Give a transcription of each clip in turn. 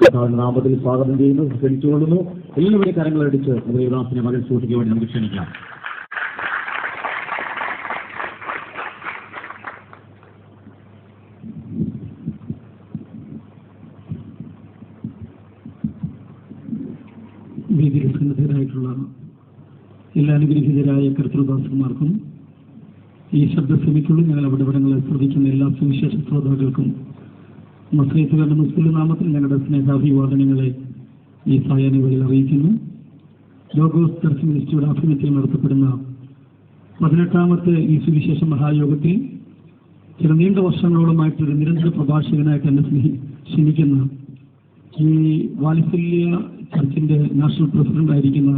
നാമത്തിൽ സ്വാഗതം ചെയ്യുന്നു, ക്ഷണിച്ചുകൊള്ളുന്നു. എല്ലാവരും കരങ്ങളടിച്ച് ദൈവദാസനെ മകൻ സൂക്ഷിക്കാൻ വേണ്ടി നമുക്ക് ക്ഷണിക്കാം. വേദിയിൽ സന്നദ്ധരായിട്ടുള്ള എല്ലാ അനുഗ്രഹീതരായ കർത്തൃദാസന്മാർക്കും ഈ ശബ്ദസമിക്കുള്ളിൽ ഞങ്ങൾ അവിടങ്ങളെ ശ്രദ്ധിക്കുന്ന എല്ലാ സുവിശേഷ ശ്രോതാക്കൾക്കും മസ്ലിത്തുകാരുടെ മുസ്ലിം നാമത്തിൽ ഞങ്ങളുടെ സ്നേഹാഭിവാദനങ്ങളെ ഈ സായാഹ്നവേളയിൽ അറിയിക്കുന്നു. ലോഗോസ് ചർച്ച് മിനിസ്ട്രിയുടെ ആഭിമുഖ്യത്തിൽ നടത്തപ്പെടുന്ന 18ാമത്തെ ഈ സുവിശേഷ മഹായോഗത്തിൽ ചില നീണ്ട വർഷങ്ങളോളമായിട്ടൊരു നിരന്തര പ്രഭാഷകനായിട്ട് എന്നെ ക്ഷണിക്കുന്ന ഈ വാത്സല്യ ചർച്ചിന്റെ നാഷണൽ പ്രസിഡന്റ് ആയിരിക്കുന്ന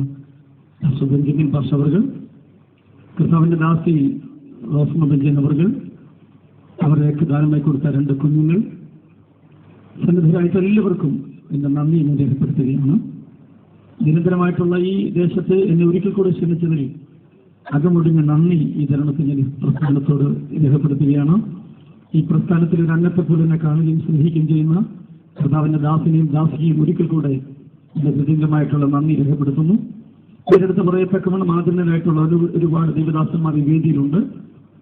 ബെഞ്ചമിൻ പാഷ അവർകൾ, കർത്താവിന്റെ ദാസി റോസ്മ ബെഞ്ചൻ അവർകൾ, അവരെയൊക്കെ ദാനമായി കൊടുത്ത 2 കുഞ്ഞുങ്ങൾ, സന്നദ്ധരായിട്ട് എല്ലാവർക്കും എൻ്റെ നന്ദി ഞാൻ രേഖപ്പെടുത്തുകയാണ്. നിരന്തരമായിട്ടുള്ള ഈ ദേശത്ത് എന്നെ ഒരിക്കൽ കൂടെ ക്ഷണിച്ചതിൽ അകമൊടിഞ്ഞ നന്ദി ഈ തരുണത്തിൽ ഞാൻ പ്രസ്ഥാനത്തോട് രേഖപ്പെടുത്തുകയാണ്. ഈ പ്രസ്ഥാനത്തിൽ ഒരു അംഗത്തെ പോലെ എന്നെ കാണുകയും സ്നേഹിക്കുകയും ചെയ്യുന്ന കർത്താവിൻ്റെ ദാസിനെയും ദാസിയെയും ഒരിക്കൽ കൂടെ എൻ്റെ ഹൃദയമായിട്ടുള്ള നന്ദി രേഖപ്പെടുത്തുന്നു. പേരെടുത്ത് പറയത്തക്കവണ്ണം ആദരണരായിട്ടുള്ള ഒരുപാട് ദൈവദാസന്മാർ ഈ വേദിയിലുണ്ട്.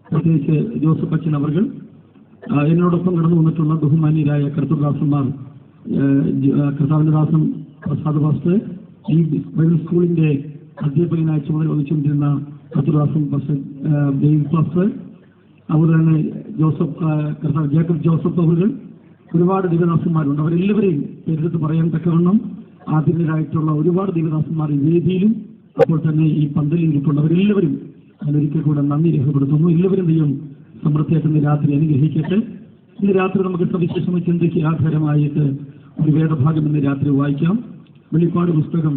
പ്രത്യേകിച്ച് ജോസഫ് അച്ഛൻ അവർകൾ, എന്നോടൊപ്പം കടന്നു വന്നിട്ടുള്ള ബഹുമാന്യരായ കർത്തൃദാസന്മാർ, കർത്താവിന്റെ ദാസൻ പ്രസാദ് പാസ്റ്റർ, ഈ ബൈബിൾ സ്കൂളിന്റെ അധ്യാപകനായി ചുമതല വഹിച്ചുകൊണ്ടിരുന്ന കർത്തൃദാസൻ പാസ്റ്റർ ഡേവിഡ് പാസ്റ്റർ, അതുപോലെ തന്നെ കർത്താവ് ജേക്കബ് ജോസഫ് അവர்கள், ഒരുപാട് ദൈവദാസന്മാരുണ്ട്. അവരെല്ലാവരെയും പേരെടുത്ത് പറയാൻ തക്കവണ്ണം ആദരണരായിട്ടുള്ള ഒരുപാട് ദൈവദാസന്മാർ ഈ വേദിയിലും അപ്പോൾ തന്നെ ഈ പന്തലിൽ ഇരിപ്പുണ്ട്. അവരെല്ലാവരും അതിനൊരിക്കൽ കൂടെ നന്ദി രേഖപ്പെടുത്തുന്നു. എല്ലാവരും ദൈവം സമൃദ്ധിയായിട്ട് ഇന്ന് രാത്രി അനുഗ്രഹിക്കട്ടെ. ഇന്ന് രാത്രി നമുക്ക് സവിശേഷമായി ചിന്തയ്ക്ക് ആധാരമായിട്ട് ഒരു വേദഭാഗം ഇന്ന് രാത്രി വായിക്കാം. വെളിപ്പാട് പുസ്തകം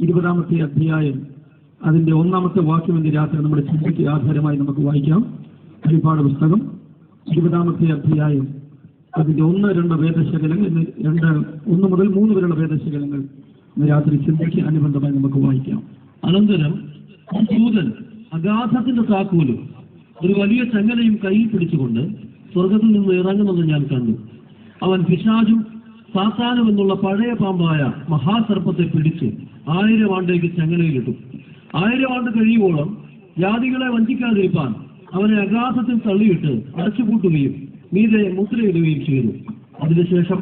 20ാമത്തെ അധ്യായം അതിന്റെ 1ാമത്തെ വാക്യം ഇന്ന് രാത്രി നമ്മുടെ ചിന്തയ്ക്ക് ആധാരമായി നമുക്ക് വായിക്കാം. വെളിപ്പാട് പുസ്തകം 20ാമത്തെ അധ്യായം അതിന്റെ 1-2 വേദശകലങ്ങൾ, 1 മുതൽ 3 വരെയുള്ള വേദശകലങ്ങൾ ഇന്ന് രാത്രി ചിന്തയ്ക്ക് അനുബന്ധമായി നമുക്ക് വായിക്കാം. അനന്തരം ദൂതൻ അഗാധത്തിന്റെ താക്കോലും ഒരു വലിയ ചങ്ങലയും കയ്യിൽ പിടിച്ചുകൊണ്ട് സ്വർഗത്തിൽ നിന്ന് ഇറങ്ങുന്നത് ഞാൻ കണ്ടു. അവൻ പിശാചും സാത്താനും എന്നുള്ള പഴയ പാമ്പായ മഹാസർപ്പത്തെ പിടിച്ച് 1000 ആണ്ടേക്ക് ചങ്ങലയിലിട്ടു. 1000 ആണ്ട് കഴിയുവോളം ജാതികളെ വഞ്ചിക്കാതിരിപ്പാൻ അവനെ അഗാധത്തിൽ തള്ളിയിട്ട് അടച്ചുപൂട്ടുകയും മീതെ മുദ്രയിടുകയും ചെയ്തു. അതിനുശേഷം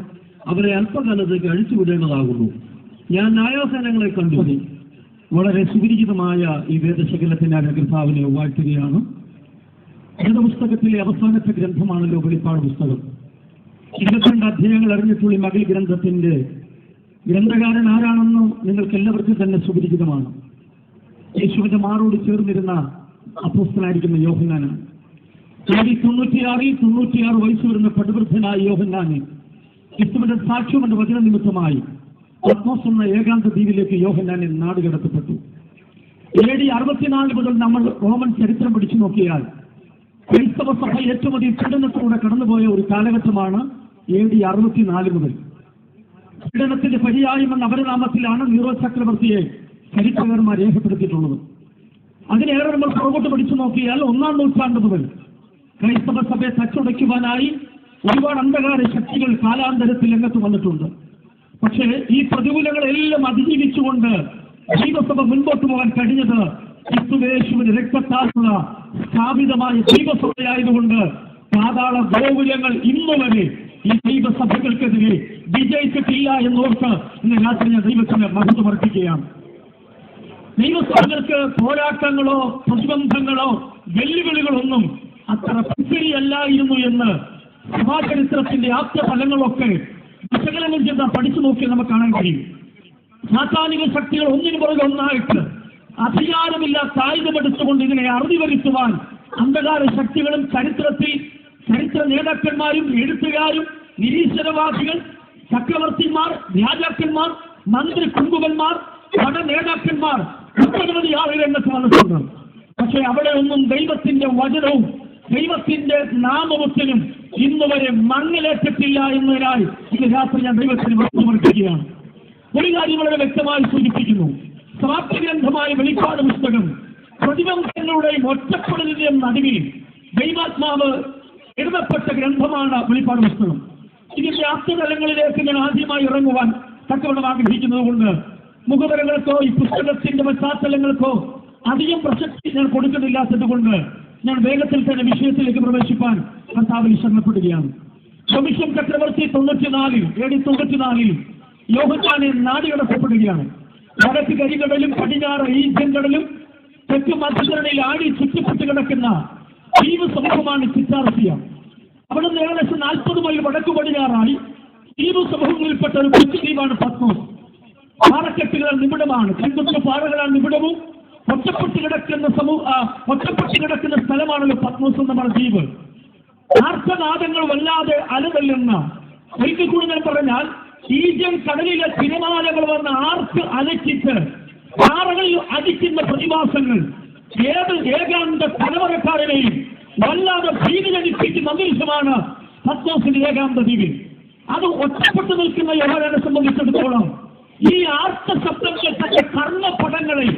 അവരെ അല്പകാലത്തേക്ക് അഴിച്ചുവിടേണ്ടതാകുന്നു. ഞാൻ ന്യായാസനങ്ങളെ കണ്ടു. വളരെ സുപരിചിതമായ ഈ വേദശകലത്തിന്റെ കർത്താവിനെ വാഴ്ത്തുകയാണ്. വേദപുസ്തകത്തിലെ അവസാനത്തെ ഗ്രന്ഥമാണല്ലോ വെളിപ്പാട് പുസ്തകം. 22 അധ്യായങ്ങൾ അറിഞ്ഞിട്ടുള്ള ഈ മകൾ ഗ്രന്ഥത്തിന്റെ ഗ്രന്ഥകാരൻ ആരാണെന്ന് നിങ്ങൾക്ക് എല്ലാവർക്കും തന്നെ സുപരിചിതമാണ്. യേശുവിന്റെ മാറോട് ചേർന്നിരുന്ന അപ്പോസ്തലനായിരിക്കുന്ന യോഹന്നാനാണ്. 96 വയസ്സ് വരുന്ന പടുവൃദ്ധനായ യോഹന്നാനെ ക്രിസ്തുവിന്റെ സാക്ഷ്യമെന്ന വചന നിമിത്തമായി പത്മോസ് എന്ന ഏകാന്ത ദ്വീപിലേക്ക് യോഹന്നാനെ നാടുകടത്തപ്പെട്ടു. AD 64 മുതൽ നമ്മൾ റോമൻ ചരിത്രം പഠിച്ചു നോക്കിയാൽ ക്രൈസ്തവ സഭ ഏറ്റവും അധികം പീഡനത്തിലൂടെ കടന്നുപോയ ഒരു കാലഘട്ടമാണ് AD 64 മുതൽ. പീഡനത്തിന്റെ പര്യായം എന്ന അപരനാമത്തിലാണ് നീറോ ചക്രവർത്തിയെ ചരിത്രകാരന്മാർ രേഖപ്പെടുത്തിയിട്ടുള്ളത്. അതിനേറെ നമ്മൾ പുറകോട്ട് പഠിച്ചു നോക്കിയാൽ 1-ാം നൂറ്റാണ്ട് മുതൽ ക്രൈസ്തവ സഭയെ തച്ചുടയ്ക്കുവാനായി ഒരുപാട് അന്ധകാര ശക്തികൾ കാലാന്തരത്തിൽ രംഗത്ത് വന്നിട്ടുണ്ട്. പക്ഷേ ഈ പ്രതികൂലങ്ങളെല്ലാം അതിജീവിച്ചുകൊണ്ട് ദൈവസഭ മുൻപോട്ട് പോകാൻ കഴിഞ്ഞത് ക്രിസ്തുയേശുവിന്റെ രക്തത്താലുള്ള സ്ഥാപിതമായ ദൈവസഭയായതുകൊണ്ട് പാതാള ഗോകുലങ്ങൾ ഇന്നുവരെ ഈ ദൈവസഭകൾക്കെതിരെ വിജയിച്ചിട്ടില്ല എന്നോർത്ത് ഇന്ന് രാത്രി ഞാൻ ദൈവത്തിന് മഹത്വമർപ്പിക്കുകയാണ്. ദൈവസഭകൾക്ക് പോരാട്ടങ്ങളോ പ്രതിബന്ധങ്ങളോ വെല്ലുവിളികളൊന്നും അത്ര പിശരിയല്ലായിരുന്നു എന്ന് സഭാചരിത്രത്തിന്റെ ആത്മഫലങ്ങളൊക്കെ വിശകലനം ചെയ്ത പഠിച്ചു നോക്കി നമുക്ക് കാണാൻ കഴിയും. സാത്താനിക ശക്തികൾ ഒന്നിനു പുറകെ ഒന്നായിട്ട് അധികാരമില്ലാത്ത ആയുധമെടുത്തുകൊണ്ട് ഇതിനെ അറുതി വരുത്തുവാൻ അന്ധകാര ശക്തികളും ചരിത്ര നേതാക്കന്മാരും എഴുത്തുകാരും നിരീശ്വരവാദികൾ ചക്രവർത്തിമാർ രാജാക്കന്മാർ മന്ത്രി കുങ്കുമന്മാർ പട നേതാക്കന്മാർ ഒട്ടനവധി ആളുകൾ രംഗത്ത് വന്നിട്ടുണ്ട്. പക്ഷെ അവിടെ ഒന്നും ദൈവത്തിന്റെ വചനവും ദൈവത്തിന്റെ നാമത്തിനും ഇന്നുവരെ മങ്ങലേറ്റിട്ടില്ല എന്നതിനാൽ ഇന്ന് രാത്രി ഞാൻ ദൈവത്തിന് സമർപ്പിക്കുകയാണ്. ഒരു കാര്യം വളരെ വ്യക്തമായി സൂചിപ്പിക്കുന്നു. സമാപ്തിഗ്രന്ഥമായ വെളിപ്പാട് പുസ്തകം പ്രതിബന്ധങ്ങളുടെയും ഒറ്റപ്പെടലിന്റെയും നടുവിൽ ദൈവാത്മാവ് എഴുതപ്പെട്ട ഗ്രന്ഥമാണ് വെളിപ്പാട് പുസ്തകം. ഇതിന്റെ അർത്ഥതലങ്ങളിലേക്ക് ഞാൻ ആദ്യമായി ഇറങ്ങുവാൻ തക്കവണ്ണം ആഗ്രഹിക്കുന്നത് കൊണ്ട് മുഖവരകൾക്കോ ഈ പുസ്തകത്തിന്റെ പശ്ചാത്തലങ്ങൾക്കോ അധികം പ്രസക്തി ഞാൻ കൊടുക്കുന്നില്ലാത്തത് കൊണ്ട് ഞാൻ വേഗത്തിൽ തന്നെ വിഷയത്തിലേക്ക് പ്രവേശിപ്പാൻ കർത്താവിൽ ശ്രമപ്പെടുകയാണ്. കൊമിഷൻ ചക്രവർത്തി 94 യോഹന്നാനെ നാടുകടത്തപ്പെടുകയാണ്. വടക്ക് കരികടലും പടിഞ്ഞാറ് ഈജിയൻ കടലും തെക്ക് മധ്യധരണിയിൽ ആടി ചുറ്റപ്പെട്ട് കിടക്കുന്ന ദ്വീപ് സമൂഹമാണ് ചിറ്റാർസിയ. അവിടെ നിന്ന് ഏകദേശം 40 മൈൽ വടക്കു പടിഞ്ഞാറായി ദ്വീപ് സമൂഹങ്ങളിൽപ്പെട്ട ഒരു കൊച്ചു ദ്വീപാണ് പത്മോസ്. പാറക്കെട്ടുകൾ നിബിഡമാണ്, ചെങ്കുത്തു പാറകളാണ് നിബിഡവും ഒറ്റപ്പെട്ട് കിടക്കുന്ന സ്ഥലമാണല്ലോ പത്മോസ് എന്ന ദ്വീപ്. ആർത്തനാദങ്ങൾ വല്ലാതെ അലതല്ലുന്ന, ഒരിക്കൽ കൂടി ഞാൻ പറഞ്ഞാൽ ഈജിയൻ കടലിലെ തിരമാലകൾ വന്ന് ആർക്ക് അലച്ചിട്ട് പാറകളിൽ അടിക്കുന്ന പ്രതിഭാസങ്ങൾ ഏത് ഏകാന്ത തലമുറക്കാരനെയും വല്ലാതെ ഭീതി ജനിപ്പിക്കുന്ന അന്തരീക്ഷമാണ് പത്മോസിന്റെ ഏകാന്ത ദ്വീപിൽ. അത് ഒറ്റപ്പെട്ടു നിൽക്കുന്ന യോഹന്നാനെ സംബന്ധിച്ചിടത്തോളം ഈ ആർത്ത ശബ്ദങ്ങൾ തന്റെ കർണപടങ്ങളെ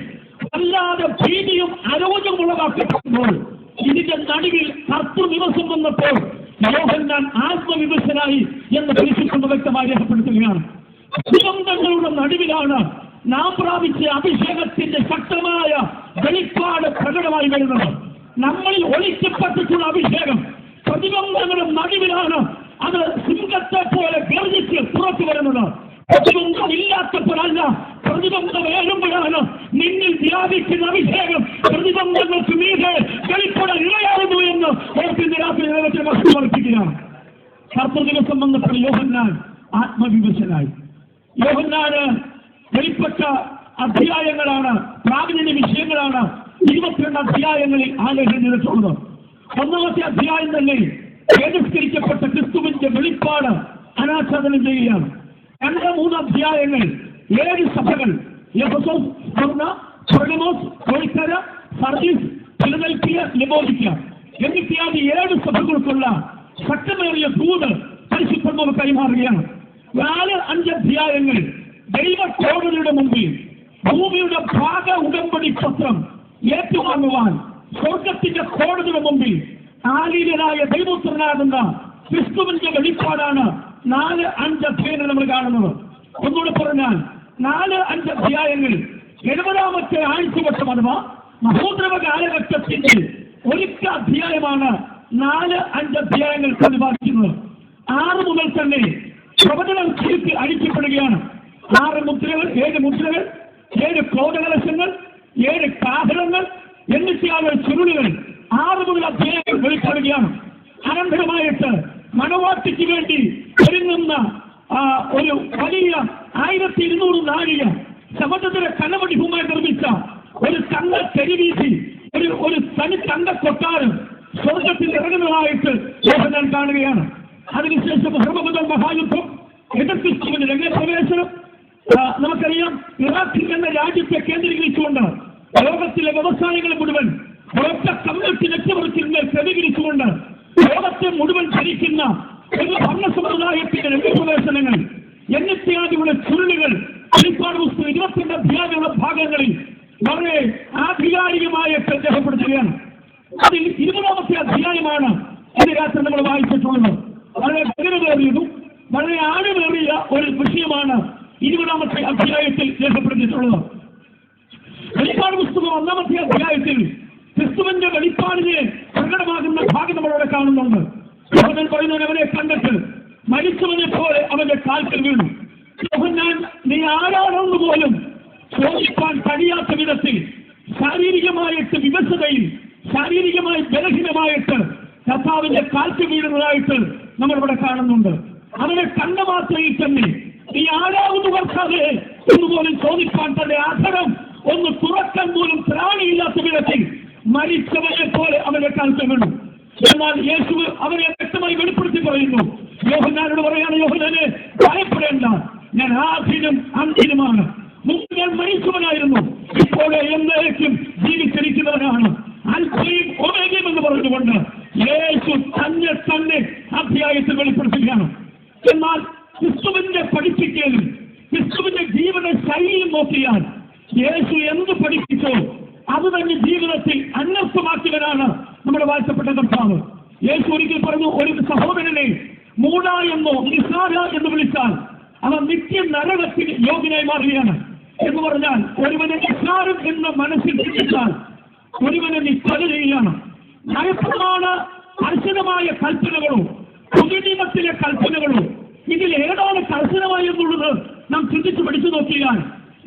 വല്ലാതെ ഭീതിയും അരോചവും ഉളവാക്കപ്പെടുമ്പോൾ ഇതിന്റെ നടുവിൽ കർത്തൃദിവസം വന്നപ്പോൾ യോഹന്നാൻ ആത്മവിവശനായി എന്ന് പരിശുദ്ധ വ്യക്തമായി രേഖപ്പെടുത്തുകയാണ്. ദുരന്തങ്ങളുടെ നടുവിലാണ് നാം പ്രാപിച്ച അഭിഷേകത്തിന്റെ ശക്തമായ വെളിപ്പാട് പ്രകടമായി വരുന്നത്. നമ്മളിൽ ഒളിക്കപ്പെട്ടിട്ടുള്ള അഭിഷേകം പ്രതിബന്ധങ്ങളുടെ നടുവിലാണ് അത് സിംഹത്തെ പോലെ ഗർജിച്ച് പുറത്തു വരുന്നത്. പ്രതിബന്ധം ഇല്ലാത്തപ്പോഴല്ല, പ്രതിബന്ധം ഏറുമ്പോഴാണ് നിന്നിൽ വ്യാപിക്കുന്ന അഭിഷേകം പ്രതിബന്ധങ്ങൾക്ക് മീതെ വെളിപ്പെടാൻ ഇടയാകുന്നു എന്ന് ഓർക്കുന്ന രാത്രി ദൈവത്തിന് വസ്തു വർദ്ധിക്കുകയാണ്. കർത്തൃദിവസം വന്നപ്പോൾ യോഹന്നാൻ ആത്മവിവശനായി. യോഹന്നാന് വെളിപ്പെട്ട അധ്യായങ്ങളാണ്, പ്രാവീണ്യ വിഷയങ്ങളാണ് 22 അധ്യായങ്ങളിൽ ആലേഖനം ചെയ്തിട്ടുള്ളത്. 1ാമത്തെ അധ്യായം തന്നെ തിരസ്കരിക്കപ്പെട്ട ക്രിസ്തുവിന്റെ വെളിപ്പാട് അനാച്ഛാദനം ചെയ്യുകയാണ്. 2, 3 അധ്യായങ്ങൾ 7 സഭകൾ, Ephesus, Smyrna, Pergamos, കൊരിന്ത, Sardis, Philadelphia, ലവോദിക്ക എന്നിത്യാദി 7 സഭകൾക്കുള്ള ശക്തമേറിയ ദൂത് പരിശുദ്ധ കൈമാറുകയാണ്. 4-5 അധ്യായങ്ങൾ ദൈവ കോടതിയുടെ മുമ്പിൽ ഭൂമിയുടെ ഭാഗ ഉടമ്പടി പത്രം ഏറ്റുവാങ്ങുവാൻ സ്വർഗത്തിന്റെ കോടതിയുടെ മുമ്പിൽ ആലീലനായ ദൈവപുത്രനാകുന്ന ക്രിസ്തുവിന്റെ വെളിപ്പാടാണ് 4-5 അധ്യായങ്ങൾ നമ്മൾ കാണുന്നത്. ഒന്നുകൂടെ പറഞ്ഞാൽ 4-5 അധ്യായങ്ങൾ 70ാമത്തെ ആഴ്ചവട്ടം അഥവാ മഹോദ്രവ കാലഘട്ടത്തിന്റെ ഒരുക്ക അധ്യായമാണ് 4-5 അധ്യായങ്ങൾ പ്രതിപാദിക്കുന്നത്. 6 മുതൽ തന്നെ പ്രവചനം ചുരുക്കി അടിക്കപ്പെടുകയാണ്. 6 മുദ്രകൾ, 7 മുദ്രകൾ, 7 ക്രോധകലശങ്ങൾ, 7 കാഹളങ്ങൾ എന്നിത്യാദി ചുരുളുകൾ 6 മുതൽ അധ്യായങ്ങൾ വെളിപ്പെടുകയാണ്. അനന്തരമായിട്ട് മണവാട്ടിക്ക് വേണ്ടി ഒരുങ്ങുന്ന ഒരു വലിയ 1200 നാഴിക സമുദ്ര കനവടിഭൂമായി നിർമ്മിച്ച ഒരു തങ്ക കരിവീതി, ഒരു തനി തങ്ക കൊട്ടാരം സ്വർഗത്തിൽ ഇറങ്ങുന്നതായിട്ട് യോഹന്നാൻ കാണുകയാണ്. അതിനുശേഷം ഹർമമുതൽ മഹായുദ്ധം, എതിർക്രിസ്തുവിന്റെ രംഗപ്രവേശനം. നമുക്കറിയാം, ഇറാഖ് എന്ന രാജ്യത്തെ കേന്ദ്രീകരിച്ചുകൊണ്ട് ലോകത്തിലെ വ്യവസായങ്ങൾ മുഴുവൻ ഒരൊറ്റ കമ്മ്യൂണിറ്റി നെറ്റ്വർക്കിന്മേൽ ക്രമീകരിച്ചുകൊണ്ട് ലോകത്തെ മുഴുവൻ ഭരിക്കുന്ന ഒരു ഭരണ സമുദായത്തിന്റെ രംഗപ്രവേശനങ്ങൾ എന്നിത്യാദിയുടെ ചുരുളുകൾ വെളിപ്പാട് പുസ്തകം 22 അധ്യായങ്ങളുടെ ഭാഗങ്ങളിൽ വളരെ ആധികാരികമായിട്ട് രേഖപ്പെടുത്തുകയാണ്. അതിൽ 20ാമത്തെ അധ്യായമാണ് ഇന്ന് രാത്രി നമ്മൾ വായിച്ചിട്ടുള്ളത്. വളരെ ഗൗരവേറിയതും വളരെ ആഴമേറിയ ഒരു വിഷയമാണ് 20ാമത്തെ അധ്യായത്തിൽ രേഖപ്പെടുത്തിയിട്ടുള്ളത്. വെളിപ്പാട് പുസ്തകം 1ാമത്തെ അധ്യായത്തിൽ ക്രിസ്തുവിന്റെ വെളിപ്പാടിനെ പ്രകടമാകുന്ന ഭാഗം നമ്മളവിടെ കാണുന്നുണ്ട്. യോഹന്നാൻ പറയുന്നവൻ അവനെ കണ്ടിട്ട് മരിച്ചവനെ പോലെ അവന്റെ കാൽക്കൽ വീണു. യോഹന്നാൻ നീ ആരാണെന്ന് പോലും ചോദിക്കാൻ കഴിയാത്ത വിധത്തിൽ ശാരീരികമായിട്ട് വിവശതയിൽ, ശാരീരികമായി ബലഹീനമായിട്ട് കർത്താവിന്റെ കാൽക്കൽ വീഴുന്നതായിട്ട് നമ്മളിവിടെ കാണുന്നുണ്ട്. അവനെ കണ്ട മാത്രയിൽ തന്നെ നീ ആരാവുന്നു കർത്താവേ എന്നുപോലും ചോദിക്കാൻ തന്റെ അധരം ഒന്ന് തുറക്കാൻ പോലും ത്രാണിയില്ലാത്ത വിധത്തിൽ മരിച്ചവനെ പോലെ അവന്റെ കാൽക്കൽ വീണു. എന്നാൽ യേശു അവരെ വ്യക്തമായി വെളിപ്പെടുത്തി പറയുന്നു. യോഹന്നാനോട് പറയാണ്, യോഹന്നാനെ ഭയപ്പെടേണ്ട, ഞാൻ ആദ്യനും അന്ത്യനുമാണ്. മുമ്പ് ഞാൻ മരിച്ചവനായിരുന്നു, ഇപ്പോൾ എന്നേക്കും ജീവിച്ചിരിക്കുന്നവനാണ്. അൽഫയും ഒമേഗയും എന്ന് പറഞ്ഞുകൊണ്ട് യേശു തന്നെ അധ്യായത്തിൽ വെളിപ്പെടുത്തുകയാണ്. എന്നാൽ ക്രിസ്തുവിന്റെ പഠിപ്പിക്കലും ക്രിസ്തുവിന്റെ ജീവിത ശൈലിയും നോക്കിയാൽ യേശു എന്ത് പഠിപ്പിച്ചോ അത് തന്നെ ജീവിതത്തിൽ അന്വർത്ഥമാക്കിയവനാണ് നമ്മുടെ വാഴ്ത്തപ്പെട്ട കർത്താവ്. യേശു ഒരിക്കൽ പറഞ്ഞു, ഒരു സഹോദരനെ മൂട എന്നോ നിസാര എന്ന് വിളിച്ചാൽ അവൻ നിത്യ നരകത്തിന് യോഗ്യനായി മാറുകയാണ്. എന്ന് പറഞ്ഞാൽ ഒരുവനെ നിസാരം എന്ന മനസ്സിൽ ചിന്തിച്ചാൽ ഒരുവനെ നീ കൊല ചെയ്യുകയാണ്. നയപ്രമാണ കർശനമായ കൽപ്പനകളോ പൊതുനിയമത്തിലെ കൽപ്പനകളോ ഇതിൽ ഏതാണ് കർശനമായി എന്നുള്ളത് നാം ചിന്തിച്ച് പഠിച്ചു നോക്കിയാൽ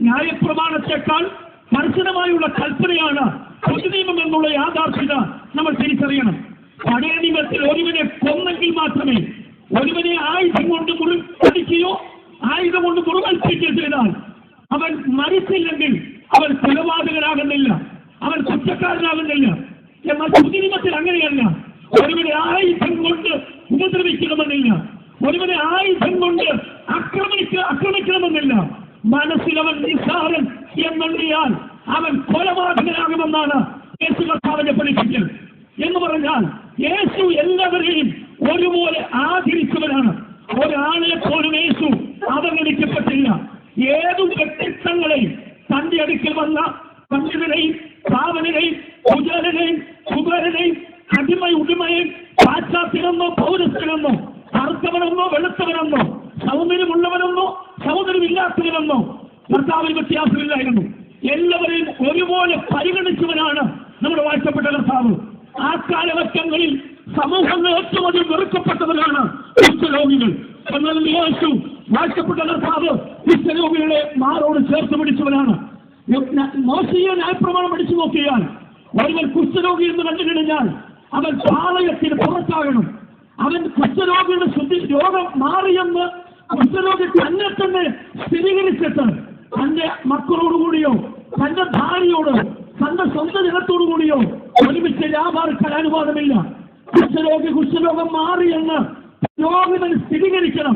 ന്യായപ്രമാണത്തെക്കാൾ കർശനമായുള്ള കൽപ്പനയാണ് പൊതുനിയമം എന്നുള്ള യാഥാർത്ഥ്യത നമ്മൾ തിരിച്ചറിയണം. പഴയ നിയമത്തിൽ ഒരുവനെ കൊന്നെങ്കിൽ മാത്രമേ, ഒരുവനെ ആയുധം കൊണ്ട് മുറിക്കടിക്കുകയോ ആയുധം കൊണ്ട് മുറിവേൽപ്പിക്കുകയോ ചെയ്താൽ അവൻ മരിച്ചില്ലെങ്കിൽ അവൻ കൊലപാതകനാകുന്നില്ല, അവൻ കുറ്റക്കാരനാകുന്നില്ല. എന്നാൽ പൊതുനിയമത്തിൽ അങ്ങനെയല്ല. ഒരുവനെ ആയുധം കൊണ്ട് ഉപദ്രവിക്കണമെന്നില്ല, ഒരുവനെ ആയുധം കൊണ്ട് ആക്രമിക്കണമെന്നില്ല. മനസ്സിൽ അവൻ നിസ്സാരൻ എന്നെണ്ണിയാൽ അവൻ കൊലപാതകനാകുമെന്നാണ് യേശു കർത്താവിനെ പഠിപ്പിക്കൽ. എന്ന് പറഞ്ഞാൽ യേശു എല്ലാവരെയും ഒരുപോലെ ആദരിച്ചവരാണ്. ഒരാളെ പോലും യേശു അവഗണിക്കപ്പെട്ടില്ല. ഏതു വ്യക്തിത്വങ്ങളെയും തന്റെ അടുക്കൽ വന്ന പണ്ഡിതരെയും പാവനരെയും കുജാരനെയും കുബേരനെയും ഉടിമയും പാശ്ചാത്യനെന്നോ പൗരസ്ഥനെന്നോ കറുത്തവനെന്നോ വെളുത്തവനെന്നോ സൗന്ദര്യമുള്ളവനെന്നോ സൗന്ദര്യമില്ലാത്തവനെന്നോ കർത്താവിന് വ്യത്യാസമില്ലായിരുന്നു. എല്ലാവരെയും ഒരുപോലെ പരിഗണിച്ചവനാണ് നമ്മുടെ വാഴ്ത്തപ്പെട്ട കർത്താവ്. ആ കാലഘട്ടങ്ങളിൽ സമൂഹം ഏറ്റവും അധികം വെറുക്കപ്പെട്ടവരാണ് കുഷ്ഠരോഗികൾ. എന്നാൽ യേശു വാഴ്ത്തപ്പെട്ട കർത്താവ് കുഷ്ഠരോഗികളെ മാറോട് ചേർത്ത് പിടിച്ചവനാണ്. മോശീയ ന്യായപ്രമാണം പഠിച്ചു നോക്കിയാൽ ഒരുവൻ കുഷ്ഠരോഗി എന്ന് കണ്ടുകഴിഞ്ഞാൽ അവൻ പാളയത്തിന് പുറത്താകണം. അവൻ കുഷ്ഠരോഗിയുടെ രോഗം മാറിയെന്ന് കുഷ്ഠരോഗി തന്നെ സ്ഥിരീകരിച്ചിട്ട് തന്റെ മക്കളോടുകൂടിയോ തന്റെ ഭാര്യയോടോ തന്റെ സ്വന്തം ജനത്തോടുകൂടിയോ ഒരുമിച്ച് വ്യാപാരക്കാൻ അനുവാദമില്ല. കുഷ്ഠരോഗം മാറിയെന്ന് രോഗിതൻ സ്ഥിരീകരിക്കണം.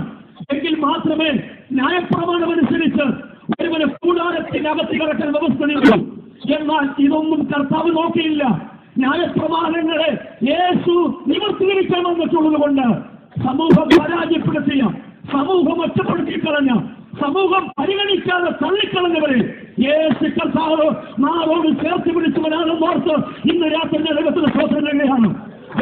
എങ്കിൽ മാത്രമേ ന്യായപ്രമാണം അനുസരിച്ച് ഒരുവനെ കൂടാരത്തിനകത്ത് കിടക്കാൻ വ്യവസ്ഥയുള്ളൂ. എന്നാൽ ഇതൊന്നും കർത്താവ് നോക്കിയില്ല. ന്യായപ്രമാണങ്ങളെ യേശു നിവർത്തീകരിക്കാൻ വന്നിട്ടുള്ളത് കൊണ്ട് സമൂഹം പരാജയപ്പെടുത്തിയ, സമൂഹം ഒറ്റപ്പെടുത്തി കളഞ്ഞ, സമൂഹം പരിഗണിക്കാതെ തള്ളിക്കളഞ്ഞവരെ യേശു കർത്താവ് മാറോട് ചേർത്ത് പിടിച്ചവനാണെന്ന് ഓർത്ത് ഇന്ന് രാത്രി നരകത്തിന് സ്വതന്ത്രം തന്നെയാണ്.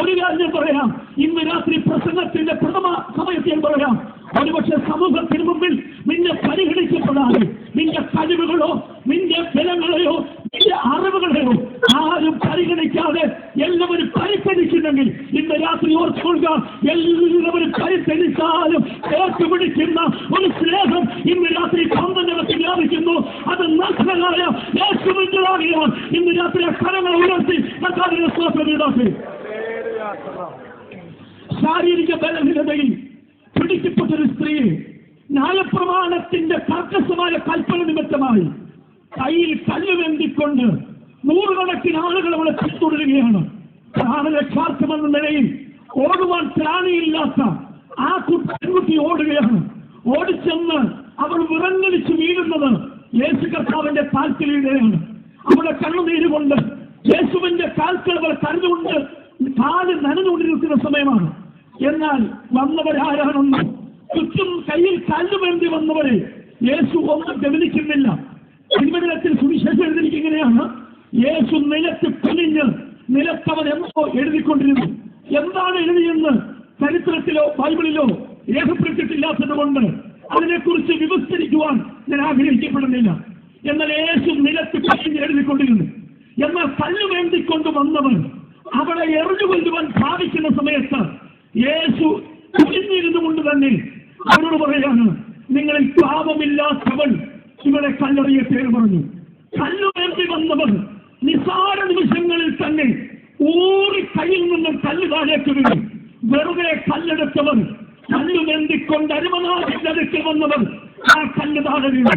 ഒരു കാര്യം പറയാം, ഇന്ന് രാത്രി പ്രസംഗത്തിന്റെ പ്രഥമ സമയത്തിൽ പറയാം, ഒരുപക്ഷെ സമൂഹത്തിന് മുമ്പിൽ നിന്നെ പരിഗണിക്കപ്പെടാതെ നിന്റെ കഴിവുകളോ നിന്റെ ബലങ്ങളെയോ നിന്റെ അറിവുകളെയോ ആരും പരിഗണിക്കാതെ എല്ലാവരും പരിഗണിക്കുന്നെങ്കിൽ ഇന്ന് രാത്രി ഓർത്തുകൊള്ളുക, എല്ലാവരും പരിഗണിച്ചാലും ചേർത്തുപിടിക്കുന്ന ഒരു സ്നേഹം ഇന്ന് രാത്രി സ്വന്തനകത്ത് വ്യാപിക്കുന്നു. അത് നഷ്ടനായ യേശുവിൻ്റെതാകിയാൽ ഇന്ന് രാത്രി കരങ്ങൾ ഉയർത്തി കർത്താവിനെ സ്വാതന്ത്ര്യമാക്കി. ശാരീരിക ബലഹീനതയിൽ പിടിക്കപ്പെട്ടൊരു സ്ത്രീയെ ന്യായപ്രമാണത്തിന്റെ കർക്കശമായ കൽപ്പന നിമിത്തമായി കയ്യിൽ കല്ലുവെന്തിക്കൊണ്ട് നൂറുകണക്കിന് ആളുകൾ അവളെ പിന്തുടരുകയാണ്. പ്രാണരക്ഷാർത്ഥമെന്ന നിലയിൽ ഓടുവാൻ ത്രാണിയില്ലാത്ത ആ പെൺകുട്ടി ഓടുകയാണ്. ഓടിച്ചെന്ന് അവൾ വിറങ്ങലിച്ച് വീഴുന്നത് യേശു കർത്താവിന്റെ കാൽക്കലിയുടെയാണ്. അവളെ കണ്ണുനീരുകൊണ്ട് യേശുവിന്റെ കാൽക്കൽ അവൾ കരുതുകൊണ്ട് കാല് നനഞ്ഞുകൊണ്ടിരിക്കുന്ന സമയമാണ്. എന്നാൽ വന്നവരാരാണെന്നോ ചുറ്റും കയ്യിൽ കല്ലുവേണ്ടി വന്നവരെ യേശു ഒന്നും ഗമനിക്കുന്നില്ല. തിരുവനന്തപുരത്തിൽ സുവിശേഷം എഴുതിയിരിക്കുകയാണ്, യേശു നിലത്ത് കുനിഞ്ഞ് നിലത്തവൻ എന്തോ എഴുതിക്കൊണ്ടിരുന്നു. എന്താണ് എഴുതിയെന്ന് ചരിത്രത്തിലോ ബൈബിളിലോ രേഖപ്പെടുത്തിയിട്ടില്ലാത്തത് കൊണ്ട് അതിനെക്കുറിച്ച് വിവരിക്കുവാൻ ഞാൻ ആഗ്രഹിക്കപ്പെടുന്നില്ല. എന്നാൽ യേശു നിലത്ത് കുനിഞ്ഞ് എഴുതിക്കൊണ്ടിരുന്നു. എന്നാൽ കല്ല് വേണ്ടിക്കൊണ്ട് വന്നവൻ അവളെ എറിഞ്ഞുകൊല്ലുവാൻ ഭാവിക്കുന്ന സമയത്ത് യേശു കുനിഞ്ഞിരുന്നു കൊണ്ട് തന്നെ അവരോട് പറയാണ്, നിങ്ങളിൽ പാപമില്ലാത്തവൻ ഇവളെ കല്ലെറിയട്ടെ എന്ന് പറഞ്ഞു. കല്ലു വേണ്ടി വന്നവർ നിസാര നിമിഷങ്ങളിൽ തന്നെ ഊറി കയ്യിൽ നിന്നും കല്ല് താഴേക്ക് വീണു. വെറുതെ കല്ലെടുത്തവർ കല്ലു വേണ്ടിക്കൊണ്ട് അരുമനാഥിന്റെ അടുക്കൽ വന്നവർ ആ കല്ല് താഴെ വീണു.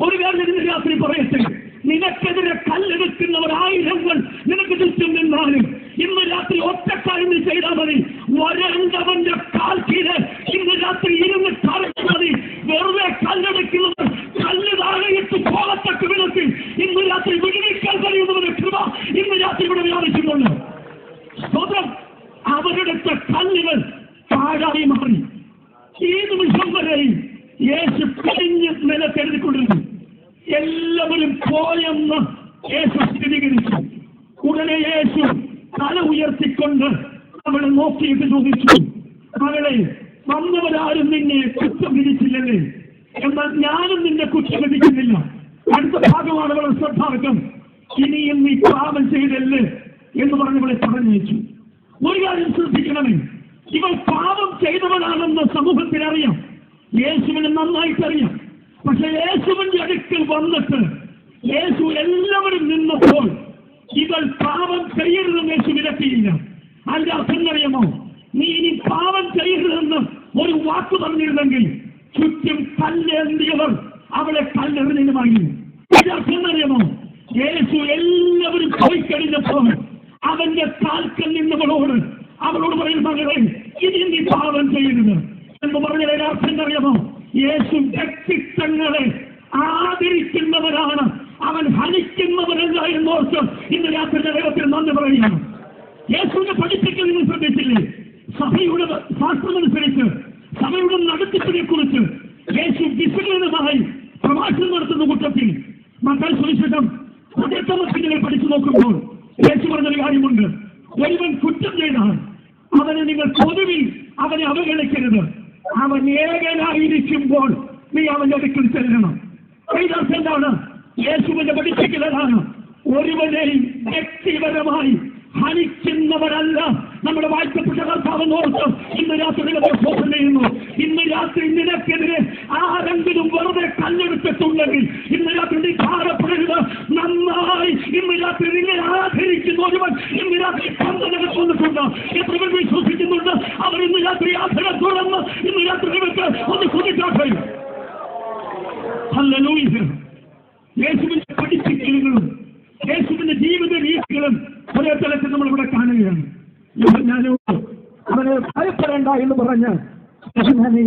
ഒരു കാര്യം ഇന്ന് രാത്രി പറയട്ടെ, നിനക്കെതിരെ കല്ലെടുക്കുന്നവർ ആയിരങ്ങൾ നിനക്ക് ചുറ്റും നിന്നാലും ഇന്ന് രാത്രി ഒറ്റക്കാര്യം ചെയ്താൽ മതി. വരേണ്ടവന്റെ കാൽ കീഴ് ഇന്ന് രാത്രി ഇരുന്ന് കറങ്ങി മതി. വെറുതെ കല്ലെടുക്കുന്നവർ കല്ല് താഴെയിട്ട് പോകത്തക്ക വിധത്തിൽ ഇന്ന് രാത്രി വിടുവിക്കാൻ കഴിയുന്നവരുടെ കൃപ ഇന്ന് രാത്രി ഇവിടെ വ്യാപിക്കുന്നുണ്ട്. സ്വതം അവരെടുത്ത കല്ലുകൾ താഴായി മാറി. ഈ നിമിഷം വരെയും യേശു കഴിഞ്ഞ് നിലത്തെഴുതിക്കൊണ്ടിരുന്നു. എല്ലാവരും പോയെന്ന് യേശു സ്ഥിരീകരിച്ചു. ഉടനെ യേശു തല ഉയർത്തിക്കൊണ്ട് അവളെ നോക്കിയിട്ട് ചോദിച്ചു, മകളെ വന്ന ഞാനും നിന്റെ കുറ്റം ലഭിക്കുന്നില്ല. അടുത്ത ഭാഗമാണ് വളരെ ശ്രദ്ധാർഹം. ഇനിയും നീ പാപം ചെയ്തല്ലേ എന്ന് പറഞ്ഞവളെ പറഞ്ഞയച്ചു. ഒരു കാര്യം ശ്രദ്ധിക്കണമേ, ഇവൾ പാപം ചെയ്തവനാണെന്ന് സമൂഹത്തിന് അറിയാം, യേശുവിന് നന്നായിട്ടറിയാം. പക്ഷെ യേശുവിന്റെ അടുക്കൽ വന്നിട്ട് യേശു എല്ലാവരും നിന്നപ്പോൾ ഇവൾ പാപം ചെയ്യരുതെന്ന് യേശു വിലക്കിയില്ല. അതിന്റെ അർത്ഥം അറിയാമോ? നീ ഇനി പാപം ചെയ്യരുതെന്ന് ഒരു വാക്ക് പറഞ്ഞിരുന്നെങ്കിൽ ചുറ്റും കല്ലെറിയവർ അവളെ കല്ലെറിഞ്ഞുമായിരുന്നു. അതിന്റെ അർത്ഥം അറിയാമോ? യേശു എല്ലാവരും പോയി കഴിഞ്ഞപ്പോൾ അവന്റെ കാൽക്കൽ നിന്നവളോട് പറയുന്ന മകളെ ഇനി നീ പാപം ചെയ്യരുത് എന്ന് പറഞ്ഞതിന്റെ അർത്ഥം അറിയാമോ? യേശു വ്യക്തിത്വങ്ങളെ ആദരിക്കുന്നവരാണ്, അവൻ ഹനിക്കുന്നവരല്ല എന്നോർത്ത് ഇന്ന് രാത്രി ദൈവത്തിൽ നന്ദി പറയുകയാണ്. യേശുവിനെ പഠിപ്പിക്കൽ നിങ്ങൾ ശ്രദ്ധിച്ചില്ലേ? സഭയുടെ ശാസ്ത്രമനുസരിച്ച് സഭയുടെ നടത്തിപ്പിനെ കുറിച്ച് യേശു വിശകലനമായി പ്രഭാഷണം നടത്തുന്ന കൂട്ടത്തിൽ മത്തായി സുവിശേഷം 18 നിങ്ങൾ പഠിച്ചു നോക്കുമ്പോൾ യേശു പറഞ്ഞൊരു കാര്യമുണ്ട്. ഒരുവൻ കുറ്റം ചെയ്താൽ അവനെ നിങ്ങൾ പൊതുവിൽ അവനെ അവഗണിക്കരുത്. അവൻ ഏകനായിരിക്കുമ്പോൾ നീ അവന്റെ അടുക്കൽ ചെല്ലണം. ഇതിനർത്ഥം എന്താണ്? യേശുവിന്റെ പഠിപ്പിക്കലാണ് ഒരുവനെയും വ്യക്തിപരമായി ഹനിക്കുന്നവരല്ല നമ്മുടെ വാഴ്ത്തപ്പെട്ട കർത്താവെന്നോർത്ത് ഇന്ന് രാത്രി നിങ്ങളെ ഫോൺ ചെയ്യുന്നു. ഇന്ന് രാത്രി നിനക്കെതിരെ ആരെങ്കിലും വെറുതെ കല്ലെടുത്തിട്ടുണ്ടെങ്കിൽ ഇന്ന് രാത്രി നീ ഭാരപ്പെടരുത്. നന്നായി ഇന്ന് രാത്രി നിങ്ങളെ ആദരിക്കുന്ന ഒരുവൻ ഇന്ന് രാത്രി പന്തനകത്ത് വന്നിട്ടുണ്ട്. എത്ര പേർ വിശ്വസിക്കുന്നുണ്ട്? അവർ ഇന്ന് രാത്രി ആദരം തുറന്ന് ഇന്ന് രാത്രി നിങ്ങൾക്ക് ഒന്ന് കുതിച്ചാട്ടെ. ഹല്ലേലൂയ. യേശുവിന്റെ പഠിപ്പിക്കലുകളും യേശുവിന്റെ ജീവിത രീതികളും ഒരേ തലത്തിൽ നമ്മൾ ഇവിടെ കാണുകയാണ്. അവനെ ഭയപ്പെടേണ്ട എന്ന് പറഞ്ഞ്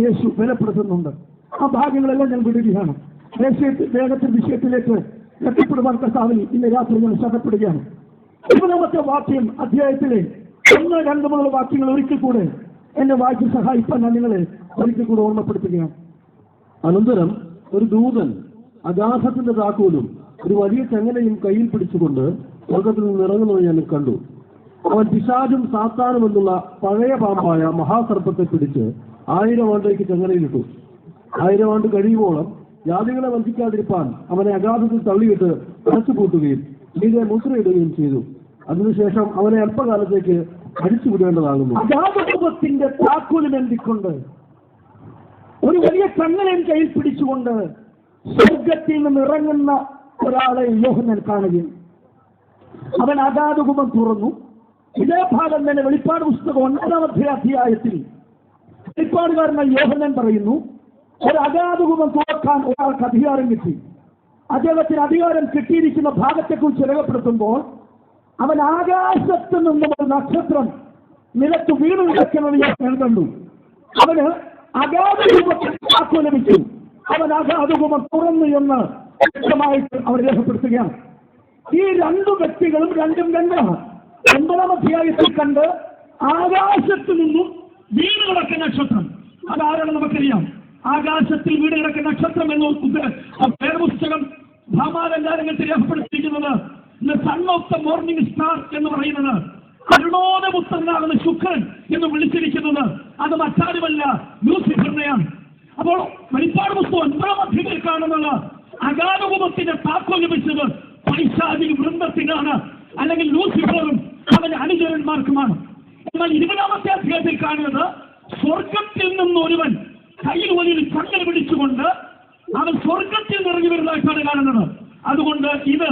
യേശു ബലപ്പെടുത്തുന്നുണ്ട്. ആ ഭാഗ്യങ്ങളെല്ലാം ഞാൻ വിടുകയാണ്. വേഗത്തിൽ വിഷയത്തിലേക്ക് എത്തിപ്പെടുവാൻ കർത്താവിൽ ഇന്ന് രാത്രി ഞാൻ ശ്രദ്ധപ്പെടുകയാണ്. 20 വാക്യം അധ്യായത്തിലെ 1, 2, 3 വാക്യങ്ങൾ ഒരിക്കൽ കൂടെ എന്നെ വായിച്ച് സഹായിക്കാൻ ഞാൻ നിങ്ങളെ ഒരിക്കൽ കൂടെ ഓർമ്മപ്പെടുത്തുകയാണ്. അനന്തരം ഒരു ദൂതൻ അഗാധത്തിന്റെ താക്കോലും ഒരു വലിയ ചങ്ങലയും കയ്യിൽ പിടിച്ചുകൊണ്ട് സ്വർഗത്തിൽ നിന്ന് ഇറങ്ങുന്നത് ഞാൻ കണ്ടു. അവൻ പിശാചും സാത്താനും എന്നുള്ള പഴയ പാമ്പായ മഹാസർപ്പത്തെ പിടിച്ച് 1000 ആണ്ടേക്ക് ചങ്ങലയിലിട്ടു. 1000 ആണ്ട് കഴിയുമ്പോളം ജാതികളെ വഞ്ചിക്കാതിരിപ്പാൻ അവനെ അഗാധത്തിൽ തള്ളിയിട്ട് അടച്ചുപൂട്ടുകയും ഇതിനെ മുദ്രയിടുകയും ചെയ്തു. അതിനുശേഷം അവനെ അല്പകാലത്തേക്ക് അടിച്ചുവിടേണ്ടതാകുന്നു. അഗാധത്തിന്റെ താക്കോലിനെന്തിക്കൊണ്ട് ഒരു വലിയ ചങ്ങലയും കയ്യിൽ പിടിച്ചുകൊണ്ട് സ്വർഗത്തിൽ നിന്ന് ഇറങ്ങുന്ന ഒരാളെ യോഹന്നാൻ കാണുകയും അവൻ അഗാധകുമം തുറന്നു. ഇതേ ഭാഗം തന്നെ വെളിപ്പാട് പുസ്തകം 9-ാമത്തെ അധ്യായത്തിൽ വെളിപ്പാടുകാരനായി യോഹന്നാൻ പറയുന്നു, ഒരു അഗാധകുമം തുറക്കാൻ ഒരാൾക്ക് അധികാരം കിട്ടി. അദ്ദേഹത്തിന് അധികാരം കിട്ടിയിരിക്കുന്ന ഭാഗത്തെക്കുറിച്ച് രേഖപ്പെടുത്തുമ്പോൾ അവൻ ആകാശത്ത് നിന്നും ഒരു നക്ഷത്രം നിലത്ത് വീണു കിടക്കുന്നത് ഞാൻ കണ്ടു. അവന് അഗാധകുമത്തിന് താക്കോൽ ലഭിച്ചു. അവൻ അഗാധകുമം തുറന്നു എന്ന് വ്യക്തമായിട്ട് അവർ രേഖപ്പെടുത്തുകയാണ്. ഈ 2 വ്യക്തികളും രണ്ടും രണ്ടാണ്. 9-ാം അധ്യായത്തിൽ കണ്ട് ആകാശത്ത് നിന്നും വീട് കിടക്കുന്ന നക്ഷത്രം, അതാരാണ് നമുക്കറിയാം. ആകാശത്തിൽ വീട് കിടക്കുന്ന നക്ഷത്രം എന്ന് വേദപുസ്തകം ഭാമാലങ്കാരങ്ങൾക്ക് രേഖപ്പെടുത്തിയിരിക്കുന്നത് son of the morning star എന്ന് പറയുന്നത്, അരുണോദപുത്രനാകുന്ന ശുക്രൻ എന്ന് വിളിച്ചിരിക്കുന്നത് അത് മറ്റാരുമല്ല, ലൂസിഫറിനെയാണ്. അപ്പോൾ വെളിപ്പാട് പുസ്തകം 9-ാം അധ്യായത്തിൽ കാണുന്നത് അഗാധകുമത്തിന്റെ താക്കോൽ ലഭിച്ചത് പൈശാചിക വൃന്ദത്തിനാണ്, അല്ലെങ്കിൽ ലൂസിഫറും അവന്റെ അനുചരന്മാർക്കുമാണ്. എന്നാൽ 20-ാമത്തെ അധ്യായത്തിൽ കാണുന്നത് സ്വർഗത്തിൽ നിന്ന് ഒരുവൻ കയ്യിൽ വലിയൊരു ചങ്ങല പിടിച്ചുകൊണ്ട് അവൻ സ്വർഗത്തിൽ നിറങ്ങി വരുന്നതായിട്ടാണ് കാണുന്നത്. അതുകൊണ്ട് ഇത്